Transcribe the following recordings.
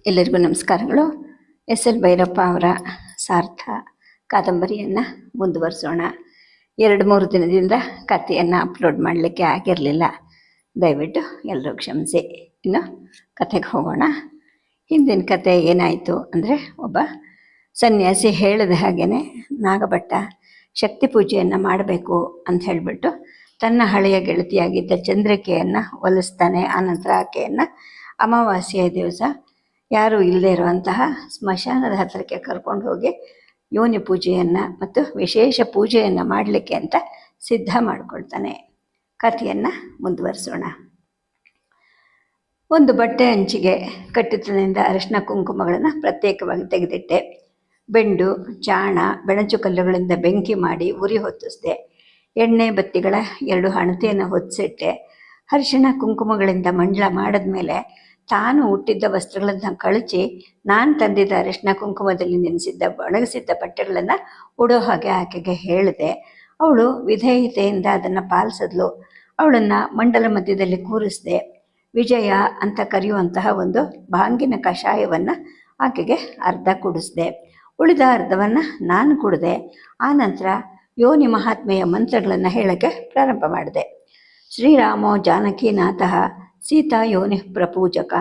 ಎಲ್ಲರಿಗೂ ನಮಸ್ಕಾರಗಳು. S L Bhyrappa ಅವರ ಸಾರ್ಥ ಕಾದಂಬರಿಯನ್ನು ಮುಂದುವರಿಸೋಣ. 2-3 ದಿನದಿಂದ ಕಥೆಯನ್ನು ಅಪ್ಲೋಡ್ ಮಾಡಲಿಕ್ಕೆ ಆಗಿರಲಿಲ್ಲ, ದಯವಿಟ್ಟು ಎಲ್ಲರೂ ಕ್ಷಮಿಸಿ. ಇನ್ನು ಕಥೆಗೆ ಹೋಗೋಣ. ಹಿಂದಿನ ಕತೆ ಏನಾಯಿತು ಅಂದರೆ, ಒಬ್ಬ ಸನ್ಯಾಸಿ ಹೇಳಿದ ಹಾಗೆಯೇ ನಾಗಭಟ್ಟ ಶಕ್ತಿ ಪೂಜೆಯನ್ನು ಮಾಡಬೇಕು ಅಂತ ಹೇಳಿಬಿಟ್ಟು ತನ್ನ ಹಳೆಯ ಗೆಳತಿಯಾಗಿದ್ದ ಚಂದ್ರಿಕೆಯನ್ನು ಒಲಿಸ್ತಾನೆ. ಆನಂತರ ಆಕೆಯನ್ನು ಅಮಾವಾಸ್ಯೆಯ ದಿವಸ ಯಾರೂ ಇಲ್ಲದೇ ಇರುವಂತಹ ಸ್ಮಶಾನದ ಹತ್ತಿರಕ್ಕೆ ಕರ್ಕೊಂಡು ಹೋಗಿ ಯೋನಿ ಪೂಜೆಯನ್ನು ಮತ್ತು ವಿಶೇಷ ಪೂಜೆಯನ್ನು ಮಾಡಲಿಕ್ಕೆ ಅಂತ ಸಿದ್ಧ ಮಾಡಿಕೊಳ್ತಾನೆ. ಕಥೆಯನ್ನು ಮುಂದುವರಿಸೋಣ. ಒಂದು ಬಟ್ಟೆ ಅಂಚಿಗೆ ಕಟ್ಟಿತದಿಂದ ಅರಿಶಿನ ಕುಂಕುಮಗಳನ್ನು ಪ್ರತ್ಯೇಕವಾಗಿ ತೆಗೆದಿಟ್ಟೆ. ಬೆಂಡು, ಚಾಣ, ಬೆಣಚು ಕಲ್ಲುಗಳಿಂದ ಬೆಂಕಿ ಮಾಡಿ ಉರಿ ಹೊತ್ತಿಸಿದೆ. ಎಣ್ಣೆ ಬತ್ತಿಗಳ 2 ಹಣತೆಯನ್ನು ಹೊತ್ತಿಸಿಟ್ಟೆ. ಅರಿಶಿಣ ಕುಂಕುಮಗಳಿಂದ ಮಂಡಲ ಮಾಡಿದ್ಮೇಲೆ ತಾನು ಹುಟ್ಟಿದ್ದ ವಸ್ತ್ರಗಳನ್ನು ಕಳಚಿ ನಾನು ತಂದಿದ್ದ ಅರಿಶಿನ ಕುಂಕುಮದಲ್ಲಿ ನೆನೆಸಿದ್ದ ಒಣಗಿಸಿದ್ದ ಬಟ್ಟೆಗಳನ್ನು ಉಡೋ ಹಾಗೆ ಆಕೆಗೆ ಹೇಳಿದೆ. ಅವಳು ವಿಧೇಯತೆಯಿಂದ ಅದನ್ನು ಪಾಲಿಸಿದ್ಲು. ಅವಳನ್ನು ಮಂಡಲ ಮಧ್ಯದಲ್ಲಿ ಕೂರಿಸಿದೆ. ವಿಜಯ ಅಂತ ಕರೆಯುವಂತಹ ಒಂದು ಬಾಂಗಿನ ಕಷಾಯವನ್ನು ಆಕೆಗೆ ಅರ್ಧ ಕುಡಿಸಿದೆ. ಉಳಿದ ಅರ್ಧವನ್ನು ನಾನು ಕುಡಿದೆ. ಆನಂತರ ಯೋನಿ ಮಹಾತ್ಮೆಯ ಮಂತ್ರಗಳನ್ನು ಹೇಳೋಕ್ಕೆ ಪ್ರಾರಂಭ ಮಾಡಿದೆ. ಶ್ರೀರಾಮೋ ಜಾನಕೀನಾಥಃ ಸೀತಾ ಯೋನಿ ಪ್ರಪೂಜಕ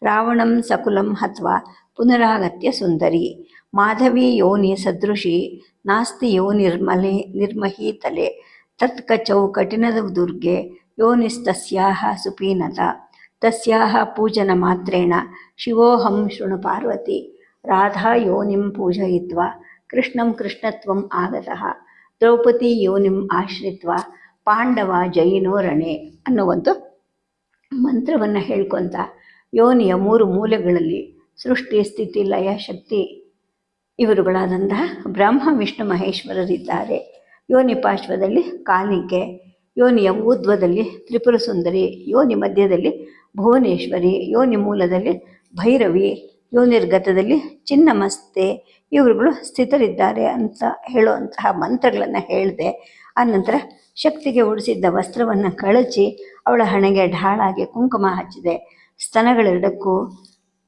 ರಾವಣಂ ಸಕುಲಂ ಹತ್ವಾ ಪುನರಾಗತ್ಯ ಸುಂದರಿ ಮಾಧವಿ ಯೋನಿ ಸದೃಶಿ ನಾಸ್ತಿ ನಿರ್ಮಹೀತಲೆ ತತ್ಕಚೌ ಕಠಿಣದ ದುರ್ಗೆ ಯೋನಿಸ್ತಸ್ಯಾಹ ಸುಪೀನತ ತಸ್ಯಾಹ ಪೂಜನ ಮಾತ್ರೇಣ ಶಿವೋಹಂ ಶೃಣು ಪಾರ್ವತಿ ರಾಧಾ ಯೋನಿಂ ಪೂಜಯಿತ್ವಾ ಕೃಷ್ಣಂ ಕೃಷ್ಣತ್ವಂ ಆಗತಃ ದ್ರೌಪದಿ ಯೋನಿಂ ಆಶ್ರಿತ್ವ ಪಾಂಡವ ಜಯಿನೋ ರಣೆ ಅನ್ನೋ ಒಂದು ಮಂತ್ರವನ್ನು ಹೇಳ್ಕೊತ ಯೋನಿಯ 3 ಮೂಲೆಗಳಲ್ಲಿ ಸೃಷ್ಟಿ, ಸ್ಥಿತಿ, ಲಯ, ಶಕ್ತಿ ಇವರುಗಳಾದಂತಹ ಬ್ರಹ್ಮ, ವಿಷ್ಣು, ಮಹೇಶ್ವರರಿದ್ದಾರೆ. ಯೋನಿ ಪಾರ್ಶ್ವದಲ್ಲಿ ಕಾಲಿಕೆ, ಯೋನಿಯ ಊರ್ಧ್ವದಲ್ಲಿ ತ್ರಿಪುರ ಸುಂದರಿ, ಯೋನಿ ಮಧ್ಯದಲ್ಲಿ ಭುವನೇಶ್ವರಿ, ಯೋನಿ ಮೂಲದಲ್ಲಿ ಭೈರವಿ, ಯೋನಿರ್ಗತದಲ್ಲಿ ಚಿನ್ನಮಸ್ತೆ ಇವರುಗಳು ಸ್ಥಿತರಿದ್ದಾರೆ ಅಂತ ಹೇಳುವಂತಹ ಮಂತ್ರಗಳನ್ನು ಹೇಳಿದೆ. ಆನಂತರ ಶಕ್ತಿಗೆ ಉಡಿಸಿದ್ದ ವಸ್ತ್ರವನ್ನು ಕಳಚಿ ಅವಳ ಹಣೆಗೆ ಢಾಳಾಗಿ ಕುಂಕುಮ ಹಚ್ಚಿದೆ. ಸ್ತನಗಳೆರಡಕ್ಕೂ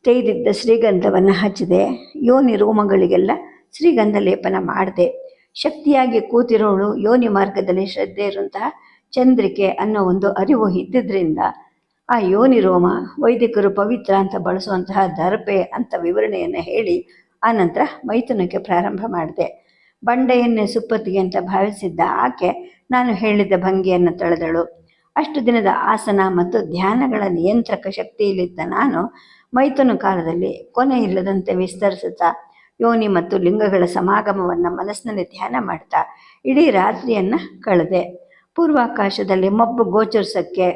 ತೆಗೆದಿದ್ದ ಶ್ರೀಗಂಧವನ್ನು ಹಚ್ಚಿದೆ. ಯೋನಿ ರೋಮಗಳಿಗೆಲ್ಲ ಶ್ರೀಗಂಧ ಲೇಪನ ಮಾಡಿದೆ. ಶಕ್ತಿಯಾಗಿ ಕೂತಿರೋಳು ಯೋನಿ ಮಾರ್ಗದಲ್ಲಿ ಶ್ರದ್ಧೆ ಇರುವಂತಹ ಚಂದ್ರಿಕೆ ಅನ್ನೋ ಒಂದು ಅರಿವು ಇದ್ದಿದ್ದರಿಂದ ಆ ಯೋನಿ ರೋಮ ವೈದಿಕರು ಪವಿತ್ರ ಅಂತ ಬಳಸುವಂತಹ ದರ್ಪೆ ಅಂತ ವಿವರಣೆಯನ್ನು ಹೇಳಿ ಆನಂತರ ಮೈಥುನಕ್ಕೆ ಪ್ರಾರಂಭ ಮಾಡಿದೆ. ಬಂಡೆಯನ್ನೇ ಸುಪ್ಪತ್ತಿಗೆ ಅಂತ ಭಾವಿಸಿದ್ದ ಆಕೆ ನಾನು ಹೇಳಿದ ಭಂಗಿಯನ್ನು ತಳೆದಳು. ಅಷ್ಟು ದಿನದ ಆಸನ ಮತ್ತು ಧ್ಯಾನಗಳ ನಿಯಂತ್ರಕ ಶಕ್ತಿಯಲ್ಲಿದ್ದ ನಾನು ಮೈಥುನ ಕಾಲದಲ್ಲಿ ಕೊನೆ ಇಲ್ಲದಂತೆ ವಿಸ್ತರಿಸುತ್ತಾ ಯೋನಿ ಮತ್ತು ಲಿಂಗಗಳ ಸಮಾಗಮವನ್ನು ಮನಸ್ಸಿನಲ್ಲಿ ಧ್ಯಾನ ಮಾಡ್ತಾ ಇಡೀ ರಾತ್ರಿಯನ್ನು ಕಳೆದೆ. ಪೂರ್ವಾಕಾಶದಲ್ಲಿ ಮಬ್ಬು ಗೋಚರಿಸೋಕ್ಕೆ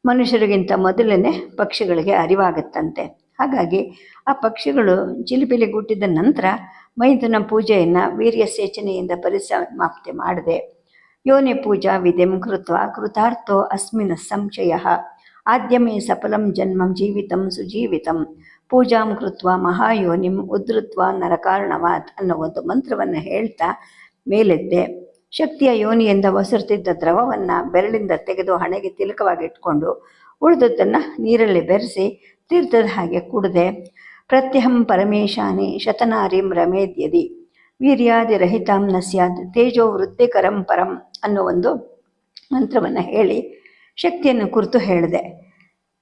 ಮನುಷ್ಯರಿಗಿಂತ ಮೊದಲನೇ ಪಕ್ಷಿಗಳಿಗೆ ಅರಿವಾಗುತ್ತಂತೆ. ಹಾಗಾಗಿ ಆ ಪಕ್ಷಿಗಳು ಚಿಲಿಪಿಲಿಗುಟ್ಟಿದ ನಂತರ ಮೈಥುನ ಪೂಜೆಯನ್ನು ವೀರ್ಯ ಸೇಚನೆಯಿಂದ ಪರಿಸಮಾಪ್ತಿ ಮಾಡಿದೆ. ಯೋನಿ ಪೂಜಾ ವಿಧಿಂ ಕೃತ್ವ ಕೃತಾರ್ಥೋ ಅಸ್ಮಿನ್ ಸಂಶಯ ಆದ್ಯಮೇ ಸಫಲಂ ಜನ್ಮಂ ಜೀವಿತಂ ಸುಜೀವಿತಂ ಪೂಜಾಂ ಕೃತ್ವ ಮಹಾಯೋನಿಂ ಉದ್ಧೃತ್ವ ನರಕಾರ್ಣವಾತ್ ಅನ್ನೋ ಒಂದು ಮಂತ್ರವನ್ನು ಹೇಳ್ತಾ ಮೇಲೆದ್ದೆ. ಶಕ್ತಿಯ ಯೋನಿಯಿಂದ ಒಸರುತ್ತಿದ್ದ ದ್ರವವನ್ನು ಬೆರಳಿಂದ ತೆಗೆದು ಹಣೆಗೆ ತಿಲಕವಾಗಿಟ್ಕೊಂಡು ಉಳಿದದ್ದನ್ನು ನೀರಲ್ಲಿ ಬೆರೆಸಿ ತೀರ್ಥದ ಹಾಗೆ ಕುಡಿದೆ. ಪ್ರತ್ಯಹಂ ಪರಮೇಶಾನಿ ಶತನಾರಿಂ ರಮೇದ್ಯದಿ ವೀರ್ಯಾದಿರಹಿತಾಂ ನ ಸ್ಯಾದ್ ತೇಜೋ ವೃತ್ತಿಕರಂ ಪರಂ ಅನ್ನೋ ಒಂದು ಮಂತ್ರವನ್ನು ಹೇಳಿ ಶಕ್ತಿಯನ್ನು ಕುರಿತು ಹೇಳಿದೆ.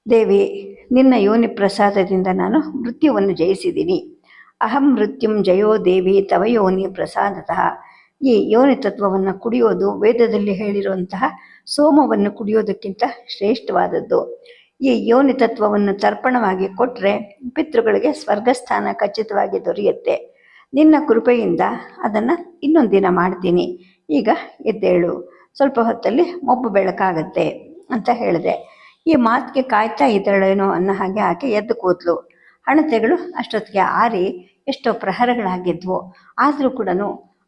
ದೇವಿ, ನಿನ್ನ ಯೋನಿ ಪ್ರಸಾದದಿಂದ ನಾನು ಮೃತ್ಯುವನ್ನು ಜಯಿಸಿದ್ದೀನಿ. ಅಹಂ ಮೃತ್ಯುಂ ಜಯೋ ದೇವಿ ತವ ಯೋನಿ ಪ್ರಸಾದತಃ. ಈ ಯೋನಿ ತತ್ವವನ್ನು ಕುಡಿಯೋದು ವೇದದಲ್ಲಿ ಹೇಳಿರುವಂತಹ ಸೋಮವನ್ನು ಕುಡಿಯೋದಕ್ಕಿಂತ ಶ್ರೇಷ್ಠವಾದದ್ದು. ಈ ಯೋನಿ ತತ್ವವನ್ನು ತರ್ಪಣವಾಗಿ ಕೊಟ್ಟರೆ ಪಿತೃಗಳಿಗೆ ಸ್ವರ್ಗಸ್ಥಾನ ಖಚಿತವಾಗಿ ದೊರೆಯುತ್ತೆ. ನಿನ್ನ ಕೃಪೆಯಿಂದ ಅದನ್ನು ಇನ್ನೊಂದು ದಿನ ಮಾಡ್ತೀನಿ. ಈಗ ಎದ್ದೇಳು, ಸ್ವಲ್ಪ ಹೊತ್ತಲ್ಲಿ ಮಬ್ಬು ಬೆಳಕಾಗತ್ತೆ ಅಂತ ಹೇಳಿದೆ. ಈ ಮಾತಿಗೆ ಕಾಯ್ತಾ ಇದ್ದಾಳೇನೋ ಅನ್ನೋ ಹಾಗೆ ಆಕೆ ಎದ್ದು ಕೂತ್ಲು. ಹಣತೆಗಳು ಅಷ್ಟೊತ್ತಿಗೆ ಆರಿ ಎಷ್ಟೋ ಪ್ರಹರಗಳಾಗಿದ್ವು. ಆದರೂ ಕೂಡ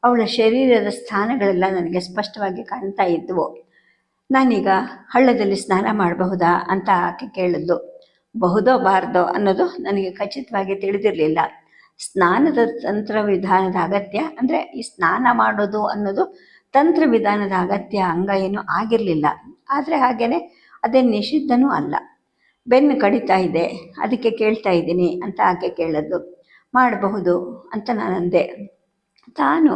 ಅವಳ ಶರೀರದ ಸ್ಥಾನಗಳೆಲ್ಲ ನನಗೆ ಸ್ಪಷ್ಟವಾಗಿ ಕಾಣ್ತಾ ಇದ್ವು. ನಾನೀಗ ಹಳ್ಳದಲ್ಲಿ ಸ್ನಾನ ಮಾಡಬಹುದಾ ಅಂತ ಆಕೆ ಕೇಳಿದ್ಲು. ಬಹುದೋ ಬಾರ್ದೋ ಅನ್ನೋದು ನನಗೆ ಖಚಿತವಾಗಿ ತಿಳಿದಿರಲಿಲ್ಲ. ಸ್ನಾನದ ತಂತ್ರ ವಿಧಾನದ ಅಗತ್ಯ ಅಂದರೆ ಈ ಸ್ನಾನ ಮಾಡೋದು ಅನ್ನೋದು ತಂತ್ರ ವಿಧಾನದ ಅಗತ್ಯ ಅಂಗ ಏನೂ ಆಗಿರಲಿಲ್ಲ. ಆದರೆ ಹಾಗೆಯೇ ಅದೇ ನಿಷಿದ್ಧನೂ ಅಲ್ಲ. ಬೆನ್ನು ಕಡಿತಾ ಇದೆ, ಅದಕ್ಕೆ ಕೇಳ್ತಾ ಇದ್ದೀನಿ ಅಂತ ಆಕೆ ಕೇಳಿದ್ಲು. ಮಾಡಬಹುದು ಅಂತ ನಾನಂದೆ. ತಾನು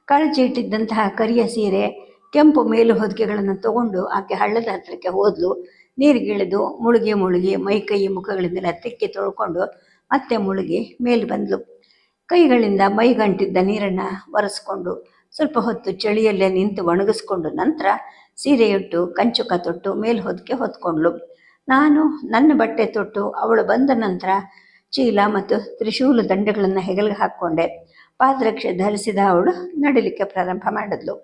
ಕಳಚಿ ಇಟ್ಟಿದ್ದಂತಹ ಕರಿಯ ಸೀರೆ, ಕೆಂಪು ಮೇಲು ಹೊದಿಕೆಗಳನ್ನು ತಗೊಂಡು ಆಕೆ ಹಳ್ಳದ ಹತ್ತಿರಕ್ಕೆ ಹೋದ್ಲು. ನೀರಿಗಿಳಿದು ಮುಳುಗಿ ಮೈ ಮುಖಗಳಿಂದೆಲ್ಲ ತಿಕ್ಕಿ ತೊಳ್ಕೊಂಡು ಮತ್ತೆ ಮುಳುಗಿ ಮೇಲೆ ಬಂದ್ಲು. ಕೈಗಳಿಂದ ಮೈಗಂಟಿದ್ದ ನೀರನ್ನು ಒರೆಸ್ಕೊಂಡು ಸ್ವಲ್ಪ ಹೊತ್ತು ಚಳಿಯಲ್ಲೇ ನಿಂತು ಒಣಗಿಸ್ಕೊಂಡು ನಂತರ ಸೀರೆಯಿಟ್ಟು ಕಂಚುಕ ತೊಟ್ಟು ಮೇಲು ಹೊದಿಕೆ ಹೊತ್ಕೊಂಡ್ಳು. ನಾನು ನನ್ನ ಬಟ್ಟೆ ತೊಟ್ಟು ಅವಳು ಬಂದ ನಂತರ ಚೀಲ ಮತ್ತು ತ್ರಿಶೂಲ ದಂಡೆಗಳನ್ನು ಹೆಗಲಿಗೆ ಹಾಕ್ಕೊಂಡೆ. ಪಾದರಕ್ಷೆ ಧರಿಸಿದ ಅವಳು ನಡಿಲಿಕ್ಕೆ ಪ್ರಾರಂಭ ಮಾಡಿದ್ಲು.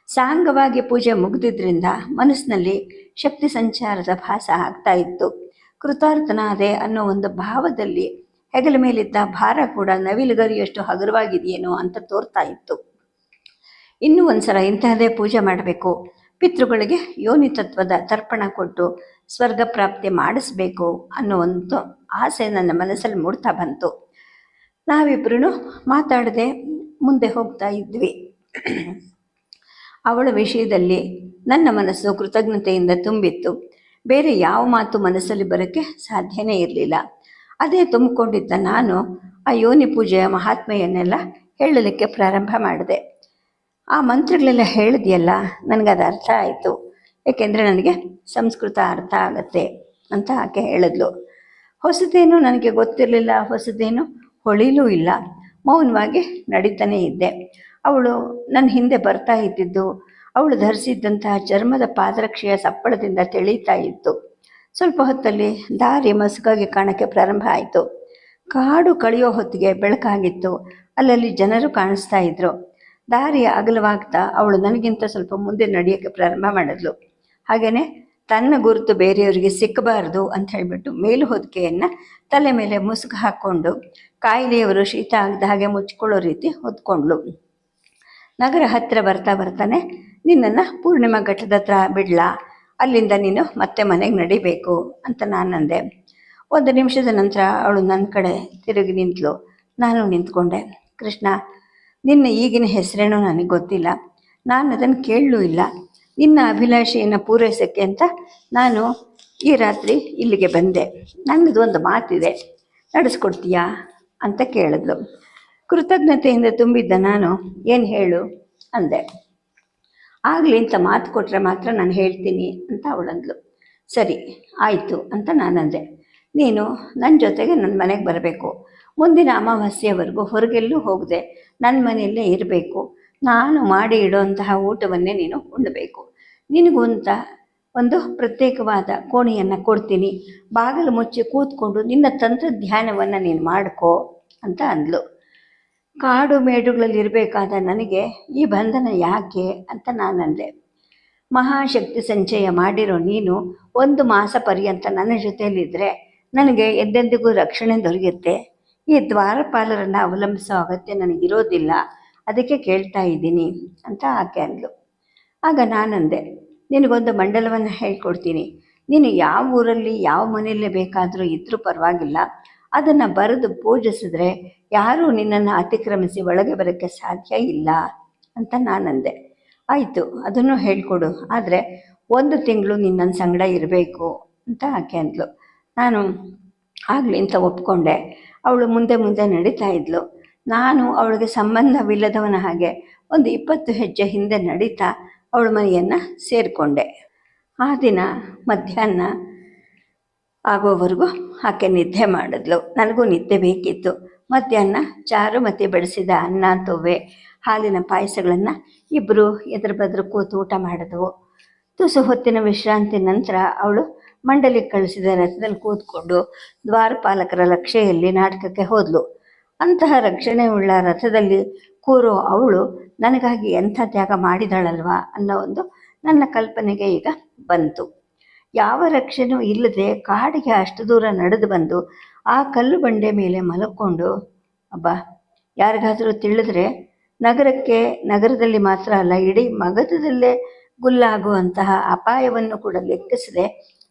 ಸಾಂಗವಾಗಿ ಪೂಜೆ ಮುಗಿದಿದ್ದರಿಂದ ಮನಸ್ಸಿನಲ್ಲಿ ಶಕ್ತಿ ಸಂಚಾರದ ಭಾಸ ಆಗ್ತಾ ಇತ್ತು. ಕೃತಾರ್ಥನಾದೆ ಅನ್ನೋ ಒಂದು ಭಾವದಲ್ಲಿ ಹೆಗಲ ಮೇಲಿದ್ದ ಭಾರ ಕೂಡ ನವಿಲುಗರಿಯಷ್ಟು ಹಗುರವಾಗಿದೆಯೇನೋ ಅಂತ ತೋರ್ತಾ ಇತ್ತು. ಇನ್ನೂ ಒಂದ್ಸಲ ಇಂತಹದೇ ಪೂಜೆ ಮಾಡಬೇಕು, ಪಿತೃಗಳಿಗೆ ಯೋನಿ ತತ್ವದ ತರ್ಪಣ ಕೊಟ್ಟು ಸ್ವರ್ಗ ಪ್ರಾಪ್ತಿ ಮಾಡಿಸ್ಬೇಕು ಅನ್ನೋ ಒಂದು ಆಸೆ ನನ್ನ ಮನಸ್ಸಲ್ಲಿ ಮೂಡ್ತಾ ಬಂತು. ನಾವಿಬ್ಬರೂ ಮಾತಾಡದೆ ಮುಂದೆ ಹೋಗ್ತಾ ಇದ್ವಿ. ಅವಳ ವಿಷಯದಲ್ಲಿ ನನ್ನ ಮನಸ್ಸು ಕೃತಜ್ಞತೆಯಿಂದ ತುಂಬಿತ್ತು. ಬೇರೆ ಯಾವ ಮಾತು ಮನಸ್ಸಲ್ಲಿ ಬರೋಕ್ಕೆ ಸಾಧ್ಯನೇ ಇರಲಿಲ್ಲ. ಅದೇ ತುಂಬಿಕೊಂಡಿದ್ದ ನಾನು ಆ ಯೋನಿ ಪೂಜೆಯ ಮಹಾತ್ಮೆಯನ್ನೆಲ್ಲ ಹೇಳಲಿಕ್ಕೆ ಪ್ರಾರಂಭ ಮಾಡಿದೆ. ಆ ಮಂತ್ರಗಳೆಲ್ಲ ಹೇಳಿದೆಯಲ್ಲ, ನನಗದು ಅರ್ಥ ಆಯಿತು, ಏಕೆಂದರೆ ನನಗೆ ಸಂಸ್ಕೃತ ಅರ್ಥ ಆಗತ್ತೆ ಅಂತ ಆಕೆ ಹೇಳಿದ್ಲು. ಹೊಸದೇನು ನನಗೆ ಗೊತ್ತಿರಲಿಲ್ಲ, ಹೊಸದೇನು ಹೊಳಿಲೂ ಇಲ್ಲ. ಮೌನವಾಗಿ ನಡೀತಾನೇ ಇದ್ದೆ. ಅವಳು ನನ್ನ ಹಿಂದೆ ಬರ್ತಾ ಇದ್ದಿದ್ದು ಅವಳು ಧರಿಸಿದ್ದಂತಹ ಚರ್ಮದ ಪಾದರಕ್ಷೆಯ ಸಪ್ಪಳದಿಂದ ತಿಳಿತಾ ಇತ್ತು. ಸ್ವಲ್ಪ ಹೊತ್ತಲ್ಲಿ ದಾರಿ ಮಸುಕಾಗಿ ಕಾಣೋಕ್ಕೆ ಪ್ರಾರಂಭ ಆಯಿತು. ಕಾಡು ಕಳೆಯೋ ಹೊತ್ತಿಗೆ ಬೆಳಕಾಗಿತ್ತು. ಅಲ್ಲಲ್ಲಿ ಜನರು ಕಾಣಿಸ್ತಾ ಇದ್ರು. ದಾರಿಯ ಅಗಲವಾಗ್ತಾ ಅವಳು ನನಗಿಂತ ಸ್ವಲ್ಪ ಮುಂದೆ ನಡೆಯೋಕ್ಕೆ ಪ್ರಾರಂಭ ಮಾಡಿದ್ಲು. ಹಾಗೆಯೇ ತನ್ನ ಗುರುತು ಬೇರೆಯವರಿಗೆ ಸಿಕ್ಕಬಾರ್ದು ಅಂತ ಹೇಳಿಬಿಟ್ಟು ಮೇಲು ಹೊದಿಕೆಯನ್ನು ತಲೆ ಮೇಲೆ ಮುಸುಕು ಹಾಕ್ಕೊಂಡು ಕಾಯಿಲೆಯವರು ಶೀತ ಆಗದ ಹಾಗೆ ಮುಚ್ಕೊಳ್ಳೋ ರೀತಿ ಹೊತ್ಕೊಂಡ್ಳು. ನಗರ ಹತ್ತಿರ ಬರ್ತಾನೆ ನಿನ್ನನ್ನು ಪೂರ್ಣಿಮಾ ಘಟ್ಟದ ಹತ್ರ ಬಿಡ್ಲಾ, ಅಲ್ಲಿಂದ ನೀನು ಮತ್ತೆ ಮನೆಗೆ ನಡಿಬೇಕು ಅಂತ ನಾನಂದೆ. 1 ನಿಮಿಷದ ನಂತರ ಅವಳು ನನ್ನ ಕಡೆ ತಿರುಗಿ ನಿಂತಳು. ನಾನು ನಿಂತ್ಕೊಂಡೆ. ಕೃಷ್ಣ, ನಿನ್ನ ಈಗಿನ ಹೆಸರೇನೋ ನನಗೆ ಗೊತ್ತಿಲ್ಲ, ನಾನು ಅದನ್ನು ಕೇಳಲೂ ಇಲ್ಲ. ನಿನ್ನ ಅಭಿಲಾಷೆಯನ್ನು ಪೂರೈಸೋಕ್ಕೆ ಅಂತ ನಾನು ಈ ರಾತ್ರಿ ಇಲ್ಲಿಗೆ ಬಂದೆ. ನನ್ನದೊಂದು ಮಾತಿದೆ, ನಡೆಸ್ಕೊಡ್ತೀಯಾ ಅಂತ ಕೇಳಿದ್ಲು. ಕೃತಜ್ಞತೆಯಿಂದ ತುಂಬಿದ್ದ ನಾನು, ಏನು ಹೇಳು ಅಂದೆ. ಆಗಲಿ ಅಂತ ಮಾತು ಕೊಟ್ಟರೆ ಮಾತ್ರ ನಾನು ಹೇಳ್ತೀನಿ ಅಂತ ಅವಳಂದ್ಲು. ಸರಿ ಆಯಿತು ಅಂತ ನಾನಂದೆ. ನೀನು ನನ್ನ ಜೊತೆಗೆ ನನ್ನ ಮನೆಗೆ ಬರಬೇಕು. ಮುಂದಿನ ಅಮಾವಾಸ್ಯೆವರೆಗೂ ಹೊರಗೆಲ್ಲೂ ಹೋಗದೆ ನನ್ನ ಮನೆಯಲ್ಲೇ ಇರಬೇಕು. ನಾನು ಮಾಡಿ ಇಡೋಂತಹ ಊಟವನ್ನೇ ನೀನು ಉಣ್ಣಬೇಕು. ನಿನಗೂ ಅಂತ ಒಂದು ಪ್ರತ್ಯೇಕವಾದ ಕೋಣೆಯನ್ನು ಕೊಡ್ತೀನಿ. ಬಾಗಿಲು ಮುಚ್ಚಿ ಕೂತ್ಕೊಂಡು ನಿನ್ನ ತಂತ್ರಜ್ಞಾನವನ್ನು ನೀನು ಮಾಡ್ಕೋ ಅಂತ ಅಂದ್ಲು. ಕಾಡು ಮೇಡುಗಳಲ್ಲಿ ಇರಬೇಕಾದ ನನಗೆ ಈ ಬಂಧನ ಯಾಕೆ ಅಂತ ನಾನಂದೆ. ಮಹಾಶಕ್ತಿ ಸಂಚಯ ಮಾಡಿರೋ ನೀನು 1 ಮಾಸ ಪರ್ಯಂತ ನನ್ನ ಜೊತೆಯಲ್ಲಿದ್ದರೆ ನನಗೆ ಎಂದೆಂದಿಗೂ ರಕ್ಷಣೆ ದೊರೆಯುತ್ತೆ. ಈ ದ್ವಾರಪಾಲರನ್ನು ಅವಲಂಬಿಸೋ ಅಗತ್ಯ ನನಗಿರೋದಿಲ್ಲ, ಅದಕ್ಕೆ ಕೇಳ್ತಾ ಇದ್ದೀನಿ ಅಂತ ಆಕೆ ಅಂದ್ಲು. ಆಗ ನಾನಂದೆ, ನಿನಗೊಂದು ಮಂಡಲವನ್ನು ಹೇಳ್ಕೊಡ್ತೀನಿ. ನೀನು ಯಾವ ಊರಲ್ಲಿ ಯಾವ ಮನೆಯಲ್ಲೇ ಬೇಕಾದರೂ ಇದ್ದರೂ ಪರವಾಗಿಲ್ಲ, ಅದನ್ನು ಬರೆದು ಪೂಜಿಸಿದ್ರೆ ಯಾರೂ ನಿನ್ನನ್ನು ಅತಿಕ್ರಮಿಸಿ ಒಳಗೆ ಬರೋಕ್ಕೆ ಸಾಧ್ಯ ಇಲ್ಲ ಅಂತ ನಾನಂದೆ. ಆಯಿತು, ಅದನ್ನು ಹೇಳ್ಕೊಡು, ಆದರೆ 1 ತಿಂಗಳು ನಿನ್ನ ಸಂಗಡ ಇರಬೇಕು ಅಂತ ಆಕೆ ಅಂದ್ಲು. ನಾನು ಆಗಲಿ ಅಂತ ಒಪ್ಕೊಂಡೆ. ಅವಳು ಮುಂದೆ ನಡೀತಾ ಇದ್ಲು. ನಾನು ಅವಳಿಗೆ ಸಂಬಂಧವಿಲ್ಲದವನ ಹಾಗೆ ಒಂದು 20 ಹೆಜ್ಜೆ ಹಿಂದೆ ನಡೀತಾ ಅವಳ ಮನೆಯನ್ನು ಸೇರಿಕೊಂಡೆ. ಆ ದಿನ ಮಧ್ಯಾಹ್ನ ಆಗೋವರೆಗೂ ಆಕೆ ನಿದ್ದೆ ಮಾಡಿದ್ಲು. ನನಗೂ ನಿದ್ದೆ ಬೇಕಿತ್ತು. ಮಧ್ಯಾಹ್ನ ಚಾರುಮತಿ ಬೆಳೆಸಿದ ಅನ್ನ, ತೊವ್ವೆ, ಹಾಲಿನ ಪಾಯಸಗಳನ್ನು ಇಬ್ಬರು ಎದುರು ಬದ್ರು ಕೂತು ಊಟ ಮಾಡಿದ್ವು. ತುಸು ಹೊತ್ತಿನ ವಿಶ್ರಾಂತಿ ನಂತರ ಅವಳು ಮಂಡಲಿಗೆ ಕಳಿಸಿದ ರಥದಲ್ಲಿ ಕೂತ್ಕೊಂಡು ದ್ವಾರಪಾಲಕರ ರಕ್ಷೆಯಲ್ಲಿ ನಾಟಕಕ್ಕೆ ಹೋದ್ಲು. ಅಂತಹ ರಕ್ಷಣೆ ಉಳ್ಳ ರಥದಲ್ಲಿ ಕೂರೋ ಅವಳು ನನಗಾಗಿ ಎಂಥ ತ್ಯಾಗ ಮಾಡಿದಳಲ್ವಾ ಅನ್ನೋ ಒಂದು ನನ್ನ ಕಲ್ಪನೆಗೆ ಈಗ ಬಂತು. ಯಾವ ರಕ್ಷಣೆಯೂ ಇಲ್ಲದೆ ಕಾಡಿಗೆ ಅಷ್ಟು ದೂರ ನಡೆದು ಬಂದು ಆ ಕಲ್ಲು ಬಂಡೆ ಮೇಲೆ ಮಲಕ್ಕೊಂಡು, ಅಬ್ಬಾ, ಯಾರಿಗಾದರೂ ತಿಳಿದ್ರೆ ನಗರದಲ್ಲಿ ಮಾತ್ರ ಅಲ್ಲ, ಇಡೀ ಮಗಧದಲ್ಲೇ ಗುಲ್ಲಾಗುವಂತಹ ಅಪಾಯವನ್ನು ಕೂಡ ಲೆಕ್ಕಿಸದೆ